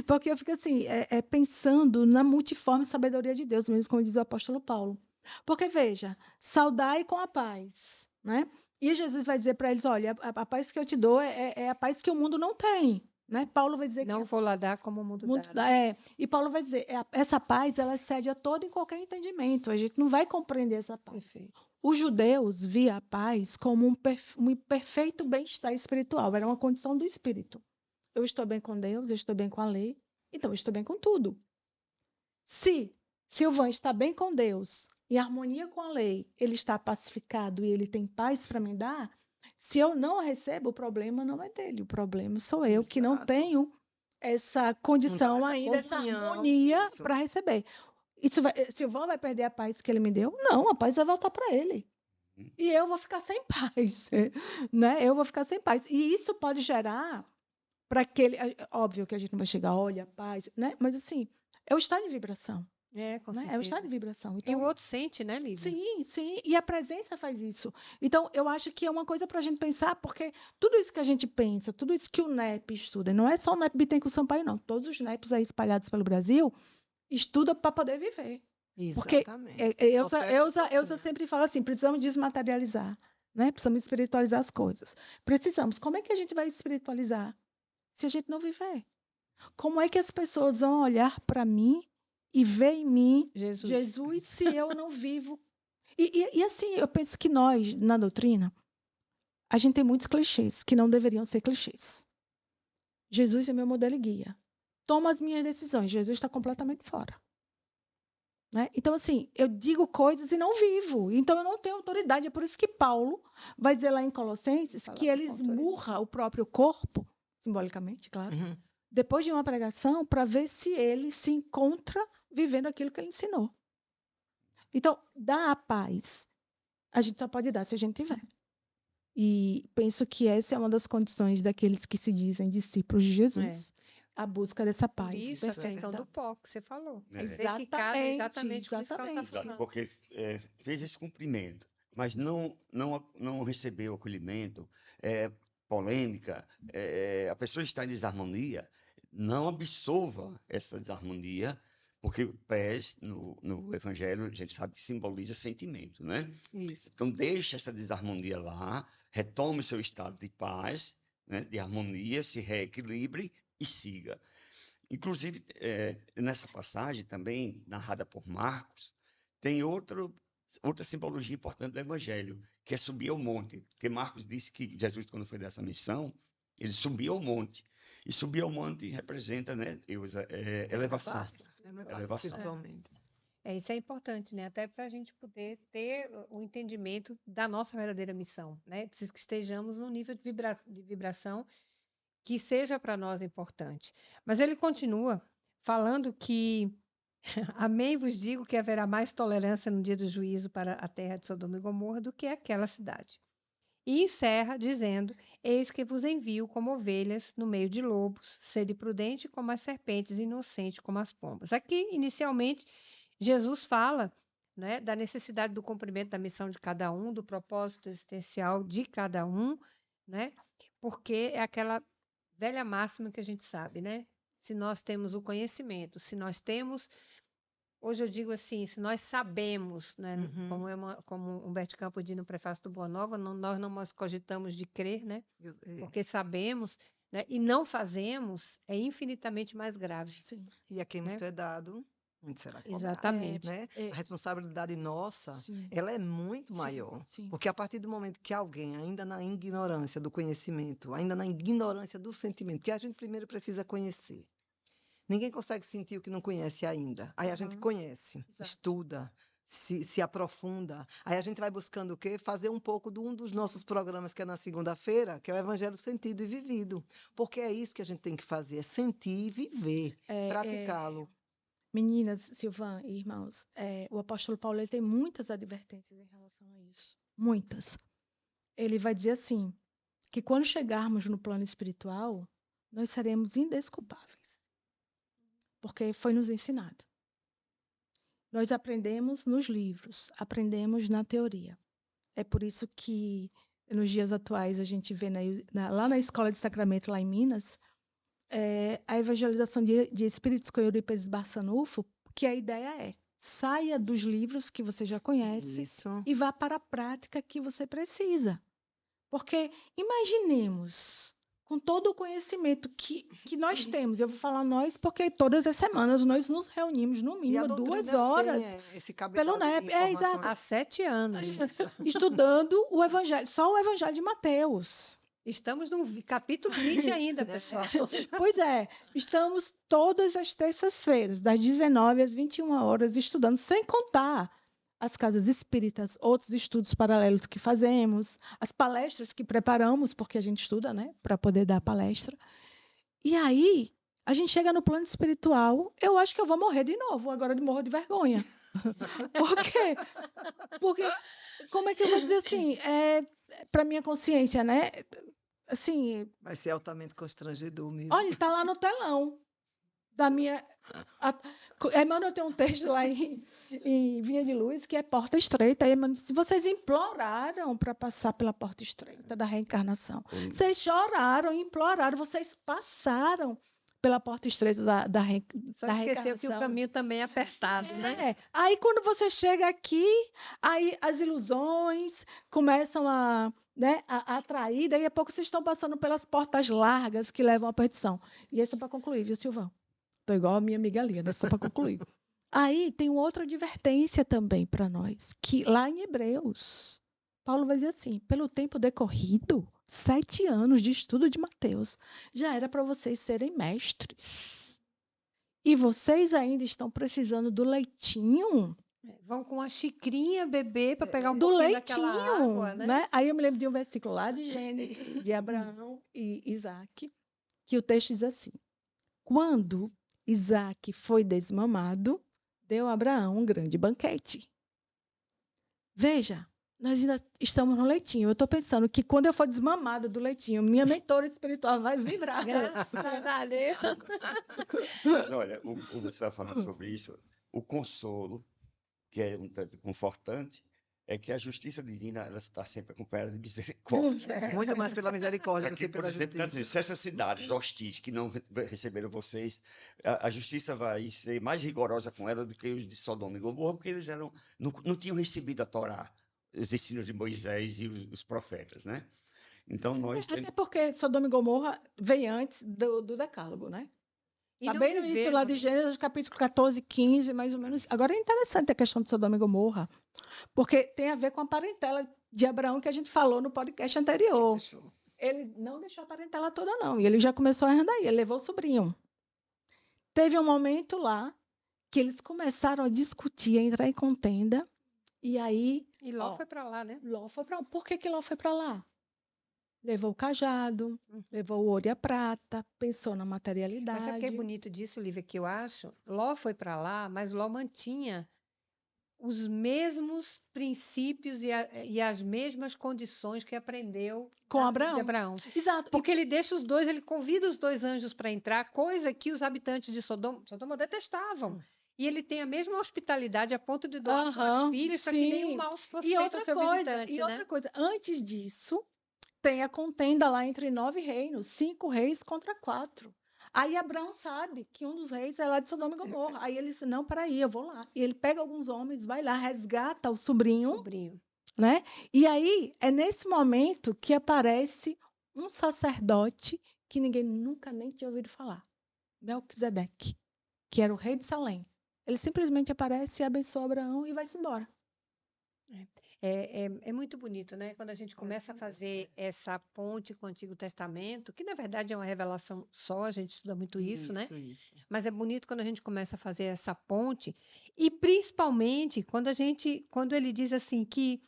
Porque eu fico assim, pensando na multiforme sabedoria de Deus, mesmo como diz o apóstolo Paulo. Porque, veja, saudai com a paz, né? E Jesus vai dizer para eles, olha, a paz que eu te dou é a paz que o mundo não tem, né? Paulo vai dizer Não que vou lá dar como o mundo muito dá. e Paulo vai dizer, essa paz, ela excede a todo e qualquer entendimento. A gente não vai compreender essa paz. Perfeito. Os judeus via a paz como um perfeito bem-estar espiritual. Era uma condição do espírito. Eu estou bem com Deus, eu estou bem com a lei, então eu estou bem com tudo. Se Silvan está bem com Deus, em harmonia com a lei, ele está pacificado e ele tem paz para me dar, se eu não a recebo, o problema não é dele, o problema sou eu que não Exato. tenho essa condição Então, essa ainda, essa comunhão, harmonia isso. para receber. Silvan vai perder a paz que ele me deu? Não, a paz vai voltar para ele. E eu vou ficar sem paz, né? Eu vou ficar sem paz. E isso pode gerar para aquele, óbvio que a gente não vai chegar, olha, paz, né? Mas assim, é o estado de vibração, Com né? É o estado certeza. de vibração. E o Então, outro sente, né, Lívia? sim, sim, e a presença faz isso. Então, eu acho que é uma coisa para a gente pensar, porque tudo isso que a gente pensa, tudo isso que o NEP estuda, não é só o NEP Bittencourt Sampaio, não. Todos os NEPs aí espalhados pelo Brasil estudam para poder viver. Porque Exatamente. Elza sempre fala assim, precisamos desmaterializar, né? Precisamos espiritualizar as coisas. Precisamos. Como é que a gente vai espiritualizar se a gente não viver? Como é que as pessoas vão olhar para mim e ver em mim Jesus se eu não vivo? E assim, eu penso que nós, na doutrina, a gente tem muitos clichês que não deveriam ser clichês. Jesus é meu modelo e guia. Toma as minhas decisões. Jesus está completamente fora. Né? Então, assim, eu digo coisas e não vivo. Então, eu não tenho autoridade. É por isso que Paulo vai dizer lá em Colossenses que ele esmurra o próprio corpo, simbolicamente, claro, depois de uma pregação, para ver se ele se encontra vivendo aquilo que ele ensinou. Então, dar a paz, a gente só pode dar se a gente tiver. E penso que essa é uma das condições daqueles que se dizem discípulos de Jesus. A busca dessa paz. Por isso a questão do pó que você falou. Exatamente com isso que ela está falando. Porque fez esse cumprimento, mas não recebeu acolhimento, polêmica, a pessoa está em desarmonia, não absorva essa desarmonia, porque pés no Evangelho, a gente sabe que simboliza sentimento, né? Isso. Então, deixa essa desarmonia lá, retome seu estado de paz, né, de harmonia, se reequilibre e siga. Inclusive, nessa passagem também, narrada por Marcos, tem outra simbologia importante do Evangelho, que é subir ao monte. Porque Marcos disse que Jesus, quando foi dessa missão, ele subiu ao monte. E subir ao monte representa, né, elevação. Elevação espiritualmente. Isso é importante, né? Até para a gente poder ter o entendimento da nossa verdadeira missão, né? Preciso que estejamos num nível de vibração que seja para nós importante. Mas ele continua falando que amém vos digo que haverá mais tolerância no dia do juízo para a terra de Sodoma e Gomorra do que aquela cidade. E encerra dizendo, eis que vos envio como ovelhas no meio de lobos, sede prudente como as serpentes e inocente como as pombas. Aqui, inicialmente, Jesus fala, né, da necessidade do cumprimento da missão de cada um, do propósito existencial de cada um, né, porque é aquela velha máxima que a gente sabe, né? Se nós temos o conhecimento, se nós temos, hoje eu digo assim, se nós sabemos, né? Como Humberto Campos diz no prefácio do Boa Nova, nós não mais cogitamos de crer, né? Porque sabemos, né? E não fazemos, é infinitamente mais grave. Sim. E a quem muito é dado, muito será cobrado. Exatamente. Né? A responsabilidade nossa, Sim, ela é muito sim, maior. sim. Porque a partir do momento que alguém, ainda na ignorância do conhecimento, ainda na ignorância do sentimento, porque a gente primeiro precisa conhecer. Ninguém consegue sentir o que não conhece ainda. Aí a gente conhece, Exato. estuda, se aprofunda. Aí a gente vai buscando o quê? Fazer um pouco de um dos nossos programas, que é na segunda-feira, que é o Evangelho Sentido e Vivido. Porque é isso que a gente tem que fazer, é sentir e viver, praticá-lo. Meninas, Silvan e irmãos, o apóstolo Paulo ele tem muitas advertências em relação a isso. Muitas. Ele vai dizer assim, que quando chegarmos no plano espiritual, nós seremos indesculpáveis. Porque foi nos ensinado. Nós aprendemos nos livros, aprendemos na teoria. É por isso que nos dias atuais a gente vê lá na Escola de Sacramento, lá em Minas, a evangelização de espíritos com Eurípides Barçanufo, que a ideia é saia dos livros que você já conhece Isso. e vá para a prática que você precisa. Porque imaginemos, com todo o conhecimento que nós temos, eu vou falar nós porque todas as semanas nós nos reunimos no E a mínimo doutrina 2 horas tem esse cabedal pelo NEP. de Exato. informações. Há 7 anos. Estudando o Evangelho, só o Evangelho de Mateus. Estamos no capítulo 20 ainda, pessoal. Pois é, estamos todas as terças-feiras, das 19 às 21 horas, estudando, sem contar as casas espíritas, outros estudos paralelos que fazemos, as palestras que preparamos, porque a gente estuda, né, para poder dar palestra. E aí, a gente chega no plano espiritual, eu acho que eu vou morrer de novo, agora de morro de vergonha. Por quê? Porque, como é que eu vou dizer assim, para minha consciência, né? Assim, Vai ser altamente constrangedor mesmo. olha, ele está lá no telão da minha. Emmanuel tem um texto lá em Vinha de Luz que é Porta Estreita. Aí Emmanuel disse: vocês imploraram para passar pela porta estreita da reencarnação. Vocês choraram, imploraram, vocês passaram pela porta estreita da reencarnação. Só esqueceu que o caminho também é apertado, né? Aí quando você chega aqui, aí as ilusões começam a atrair, daí a pouco vocês estão passando pelas portas largas que levam à perdição. E isso é para concluir, viu, Silvão? Estou igual a minha amiga Lia, só para concluir. Aí tem outra advertência também para nós, que lá em Hebreus, Paulo vai dizer assim: pelo tempo decorrido, 7 anos de estudo de Mateus, já era para vocês serem mestres. E vocês ainda estão precisando do leitinho? Vão com uma xicrinha beber para pegar um do pouquinho leitinho, daquela água, né? Aí eu me lembro de um versículo lá de Gênesis, de Abraão e Isaac, que o texto diz assim: quando Isaac foi desmamado, deu a Abraão um grande banquete. Veja, nós ainda estamos no leitinho. Eu estou pensando que quando eu for desmamada do leitinho, minha mentora espiritual vai vibrar. Graças a Deus. Mas olha, você está falando sobre isso, o consolo, que é um tanto confortante, é que a justiça divina ela está sempre acompanhada de misericórdia. Muito mais pela misericórdia do Aqui, que por pela exemplo, justiça. se essas cidades hostis que não receberam vocês, a justiça vai ser mais rigorosa com ela do que os de Sodoma e Gomorra, porque eles não tinham recebido a Torá, os ensinos de Moisés e os profetas, né? Então nós Até porque Sodoma e Gomorra veio antes do Decálogo, né? Está bem no início lá de Gênesis, capítulo 14, 15, mais ou menos. Agora é interessante a questão de Sodoma e Gomorra, porque tem a ver com a parentela de Abraão que a gente falou no podcast anterior. Ele não deixou a parentela toda, não. E ele já começou a andar aí, ele levou o sobrinho. Teve um momento lá que eles começaram a discutir, a entrar em contenda, e aí... E Ló foi para lá, né? Ló foi para lá. Por que Ló foi para lá? Levou o cajado, levou o ouro e a prata, pensou na materialidade. Mas sabe o que é bonito disso, Lívia, que eu acho? Ló foi para lá, mas Ló mantinha os mesmos princípios e as mesmas condições que aprendeu com de Abraão. Exato. Porque ele deixa os dois, ele convida os 2 anjos para entrar, coisa que os habitantes de Sodoma detestavam. E ele tem a mesma hospitalidade a ponto de doar suas filhas para que nenhum mal fosse feito ao seu visitante. E outra coisa, antes disso, tem a contenda lá entre 9 reinos, 5 reis contra 4. Aí Abraão sabe que um dos reis é lá de Sodoma e Gomorra. Aí ele disse, não, peraí, eu vou lá. E ele pega alguns homens, vai lá, resgata o sobrinho. Né? E aí, é nesse momento que aparece um sacerdote que ninguém nunca nem tinha ouvido falar. Melquisedeque, que era o rei de Salém. Ele simplesmente aparece, abençoa Abraão e vai-se embora. É muito bonito, né? Quando a gente começa a fazer essa ponte com o Antigo Testamento, que na verdade é uma revelação só, a gente estuda muito isso, né? Isso. Mas é bonito quando a gente começa a fazer essa ponte, e principalmente quando ele diz assim que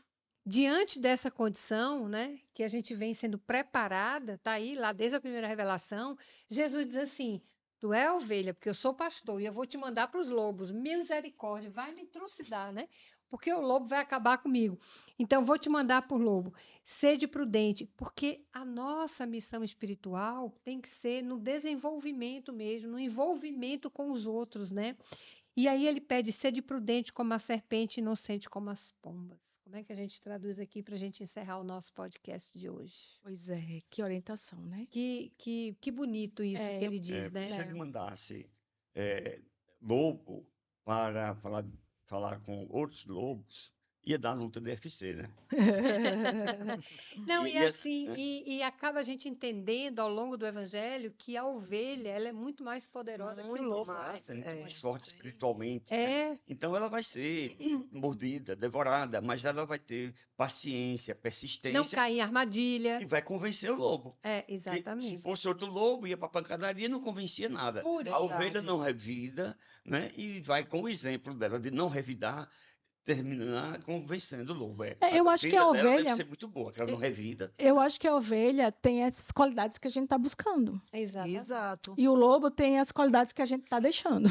diante dessa condição, né, que a gente vem sendo preparada, tá aí lá desde a primeira revelação, Jesus diz assim: Tu é ovelha, porque eu sou pastor e eu vou te mandar para os lobos. Misericórdia, vai me trucidar, né? Porque o lobo vai acabar comigo. Então, vou te mandar por lobo. Sede prudente, porque a nossa missão espiritual tem que ser no desenvolvimento mesmo, no envolvimento com os outros, né? E aí ele pede, sede prudente como a serpente, inocente como as pombas. Como é que a gente traduz aqui para a gente encerrar o nosso podcast de hoje? Pois é, que orientação, né? Que bonito isso que ele diz, né? Se ele mandasse lobo para falar com outros lobos, ia dar luta de UFC, né? Não, E, e e, assim, né? e acaba a gente entendendo ao longo do evangelho que a ovelha, ela é muito mais poderosa que o Muito lobo. mais. Muito É. mais forte espiritualmente, né? É, Então ela vai ser mordida, devorada, mas ela vai ter paciência, não persistência cair em armadilha. e vai convencer o lobo. É, Porque se exatamente. fosse outro lobo, ia para pancadaria e não convencia nada. Por A ovelha Verdade. não revida, né? E vai com o exemplo dela de não revidar, terminar convencendo o lobo. Eu A acho que a vida dela deve ovelha, ser muito boa, que ela não revida. eu acho que a ovelha tem essas qualidades que a gente está buscando. Exatamente. Exato. E o lobo tem as qualidades que a gente está deixando.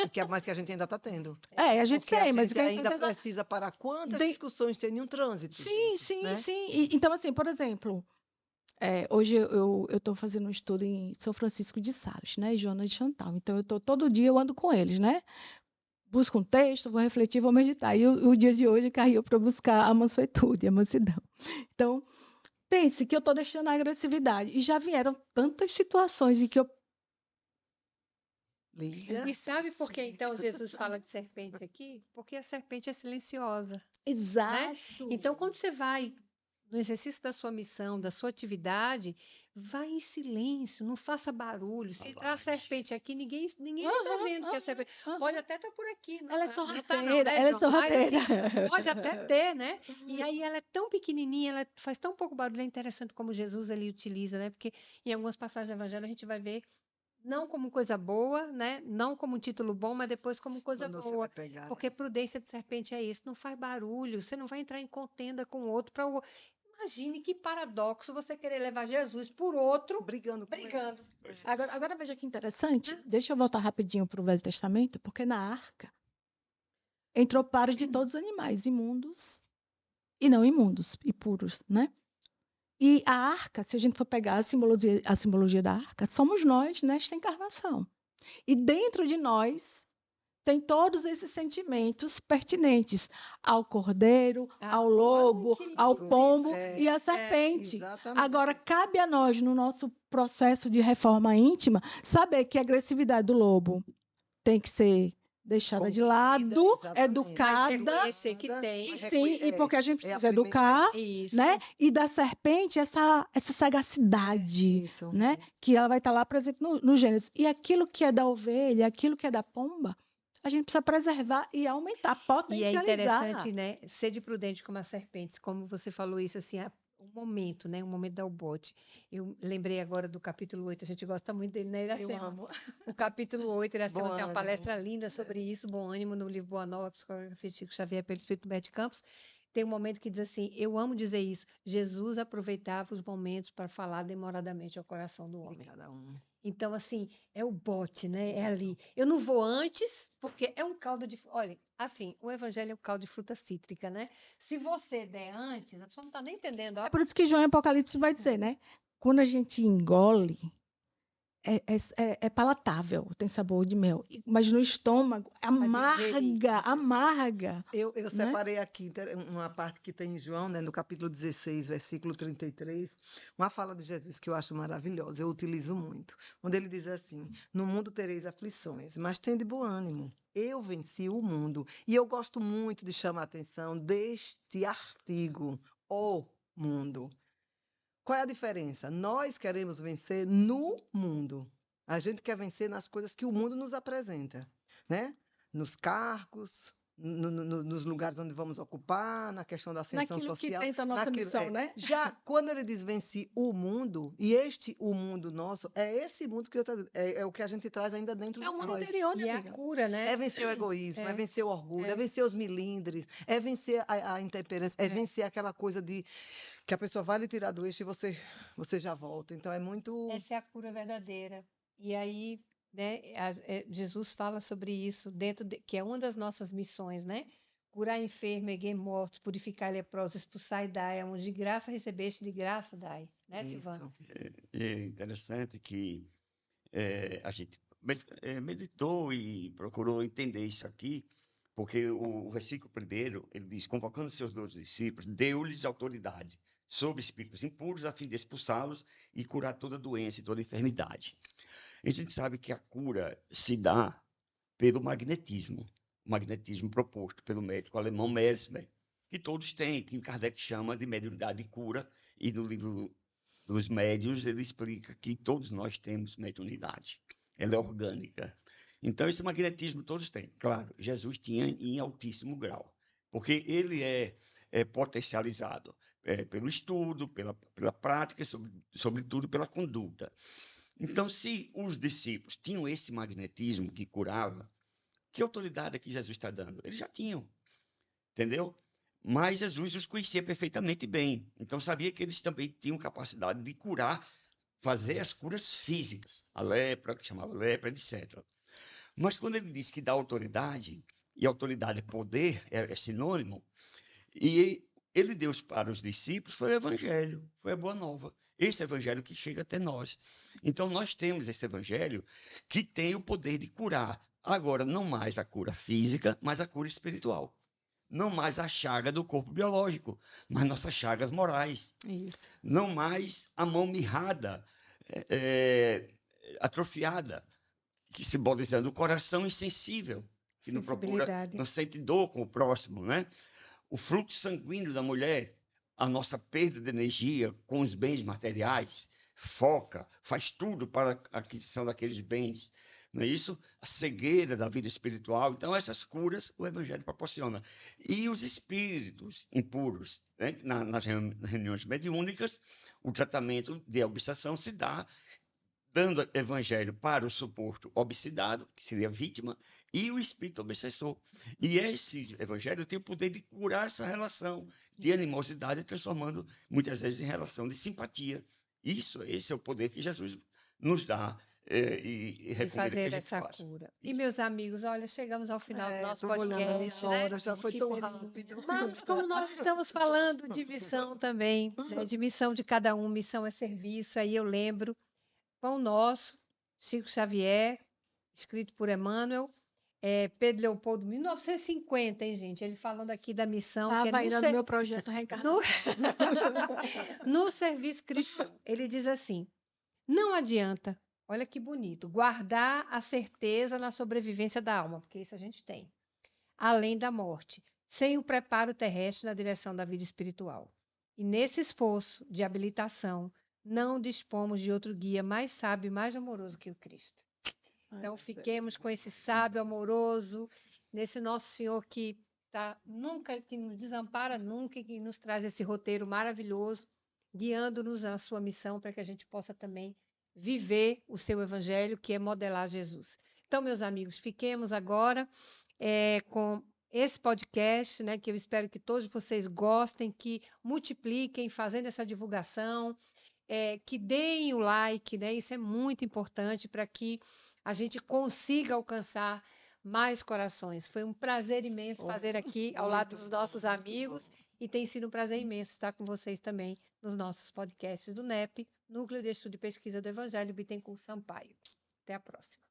E que é mais que a gente ainda está tendo. A gente Porque a tem, mas gente o que a gente ainda tá- precisa parar quantas Tem- discussões tem em um trânsito, Sim, gente, né? sim. Então, assim, por exemplo, hoje eu estou fazendo um estudo em São Francisco de Sales, né? E Joana de Chantal. Então, todo dia eu ando com eles, né? Busco um texto, vou refletir, vou meditar. E o dia de hoje caiu para buscar a mansuetude, a mansidão. Então, pense que eu estou deixando a agressividade. E já vieram tantas situações em que eu. Lígia, E sabe por que então Jesus fala de serpente aqui? Porque a serpente é silenciosa, né? Exato. Então, quando você vai no exercício da sua missão, da sua atividade, vai em silêncio, não faça barulho. Se entrar a Covarde. serpente aqui, ninguém está vendo que é serpente. Pode até estar por aqui. Não, Ela é não tá não, sorrateira, né, ela é João? Mas, sorrateira. assim, pode até ter, né? E aí ela é tão pequenininha, ela faz tão pouco barulho. É interessante como Jesus ali utiliza, né? Porque em algumas passagens do Evangelho a gente vai ver não como coisa boa, né? Não como um título bom, mas depois como coisa quando você boa. vai pegar. Porque prudência de serpente é isso, não faz barulho, você não vai entrar em contenda com o outro para o. Imagine que paradoxo você querer levar Jesus por outro Brigando com ele. brigando. Agora veja que interessante. Deixa eu voltar rapidinho para o Velho Testamento, porque na arca entrou pares de todos os animais, imundos e não imundos, e puros, né? E a arca, se a gente for pegar a simbologia da arca, somos nós nesta encarnação. E dentro de nós tem todos esses sentimentos pertinentes ao cordeiro, ao lobo, que ao lindo pombo isso. e à serpente. Exatamente. Agora, cabe a nós, no nosso processo de reforma íntima, saber que a agressividade do lobo tem que ser deixada de Contida, lado, exatamente. Mas educada. reconhecer que tem. Mas Sim, e porque a gente é a precisa primeira- educar, Isso. né? E da serpente, essa sagacidade, Isso. né? Que ela vai estar lá presente no Gênesis. E aquilo que é da ovelha, aquilo que é da pomba, a gente precisa preservar e aumentar, E é potencializar. interessante, né? Ser prudente como as serpentes, como você falou isso, assim, um momento, né? Um momento da bote. Eu lembrei agora do capítulo 8, a gente gosta muito dele, né, Eu Iracema? amo. O capítulo 8, Iracema Bom tem uma ânimo. palestra linda sobre isso, Bom Ânimo, no livro Boa Nova, Psicografia de Chico Xavier, pelo Espírito Humberto de Campos. Tem um momento que diz assim, eu amo dizer isso, Jesus aproveitava os momentos para falar demoradamente ao coração do De homem. cada um. Então, assim, é o bote, né? É ali. Eu não vou antes, porque é um caldo de. Olha, assim, o evangelho é um caldo de fruta cítrica, né? Se você der antes, a pessoa não está nem entendendo. É por isso que João em Apocalipse vai dizer, né? Quando a gente engole, é palatável, tem sabor de mel. Mas no estômago, digerir. amarga. Eu Né? separei aqui uma parte que tem em João, né, no capítulo 16, versículo 33, uma fala de Jesus que eu acho maravilhosa, eu utilizo muito, onde ele diz assim, no mundo tereis aflições, mas tende bom ânimo, eu venci o mundo. E eu gosto muito de chamar a atenção deste artigo, o mundo. Qual é a diferença? Nós queremos vencer no mundo. A gente quer vencer nas coisas que o mundo nos apresenta, né? nos cargos, nos lugares onde vamos ocupar, na questão da ascensão Naquilo que social. tenta a nossa missão, né? Já quando ele diz venci o mundo, e o mundo nosso, é esse mundo que é o que a gente traz ainda dentro É de o mundo nós. interior, E né, a amiga? cura, né? É vencer o egoísmo, é vencer o orgulho, É. é vencer os milindres, é vencer a intemperância, é vencer aquela coisa de que a pessoa vai lhe tirar do eixo e você já volta. Então é muito. Essa é a cura verdadeira. E aí, né, Jesus fala sobre isso que é uma das nossas missões, né? Curar enfermo, erguer mortos, purificar leprosos, expulsar e dar, onde de graça recebeste, de graça dai. Né, Silvano? Isso. É interessante que a gente meditou e procurou entender isso aqui, porque o versículo primeiro, ele diz, convocando seus 12 discípulos, deu-lhes autoridade sobre espíritos impuros, a fim de expulsá-los e curar toda doença e toda enfermidade. A gente sabe que a cura se dá pelo magnetismo, o magnetismo proposto pelo médico alemão Mesmer, que todos têm, que Kardec chama de mediunidade de cura, e no livro dos médiuns ele explica que todos nós temos mediunidade, ela é orgânica. Então esse magnetismo todos têm. Claro, Jesus tinha em altíssimo grau, porque ele é potencializado pelo estudo, pela prática, sobretudo pela conduta. Então, se os discípulos tinham esse magnetismo que curava, que autoridade é que Jesus está dando? Eles já tinham, entendeu? Mas Jesus os conhecia perfeitamente bem. Então, sabia que eles também tinham capacidade de curar, fazer as curas físicas, a lepra, que chamava lepra, etc. Mas quando ele disse que dá autoridade, e autoridade é poder, é sinônimo, e ele deu para os discípulos foi o evangelho, foi a boa nova. Esse evangelho que chega até nós. Então nós temos esse evangelho que tem o poder de curar. Agora, não mais a cura física, mas a cura espiritual. Não mais a chaga do corpo biológico, mas nossas chagas morais. Isso. Não mais a mão mirrada, atrofiada, que simbolizando o coração insensível, que não procura, Sensibilidade. não sente dor com o próximo, né? O fluxo sanguíneo da mulher, a nossa perda de energia com os bens materiais, foca, faz tudo para a aquisição daqueles bens, não é isso? A cegueira da vida espiritual. Então, essas curas o Evangelho proporciona. E os espíritos impuros, né? Nas reuniões mediúnicas, o tratamento de obsessão se dá dando evangelho para o suposto obsidado, que seria a vítima, e o espírito obsessor. E esse evangelho tem o poder de curar essa relação de animosidade, transformando muitas vezes em relação de simpatia. Esse é o poder que Jesus nos dá e De recomenda que a fazer gente essa faça. cura. E, meus amigos, olha, chegamos ao final do nosso Estou olhando a minha podcast, né? hora, já foi Que tão feliz. rápido. Mas como nós estamos falando de missão também, né, de missão de cada um, missão é serviço, aí eu lembro Pão Nosso, Chico Xavier, escrito por Emmanuel, Pedro Leopoldo, 1950, hein, gente? Ele falando aqui da missão, que é Estava ainda no meu projeto reencarnação. no serviço cristão. Ele diz assim: não adianta, olha que bonito, guardar a certeza na sobrevivência da alma, porque isso a gente tem, além da morte, sem o preparo terrestre na direção da vida espiritual. E nesse esforço de habilitação, não dispomos de outro guia mais sábio e mais amoroso que o Cristo. Então, fiquemos com esse sábio, amoroso, nesse nosso Senhor que está nunca, que nos desampara nunca, e que nos traz esse roteiro maravilhoso, guiando-nos na sua missão para que a gente possa também viver o seu evangelho, que é modelar Jesus. Então, meus amigos, fiquemos agora com esse podcast, né, que eu espero que todos vocês gostem, que multipliquem fazendo essa divulgação, que deem o like, né? Isso é muito importante para que a gente consiga alcançar mais corações. Foi um prazer imenso fazer aqui ao lado dos nossos amigos e tem sido um prazer imenso estar com vocês também nos nossos podcasts do NEP, Núcleo de Estudo e Pesquisa do Evangelho Bittencourt Sampaio. Até a próxima.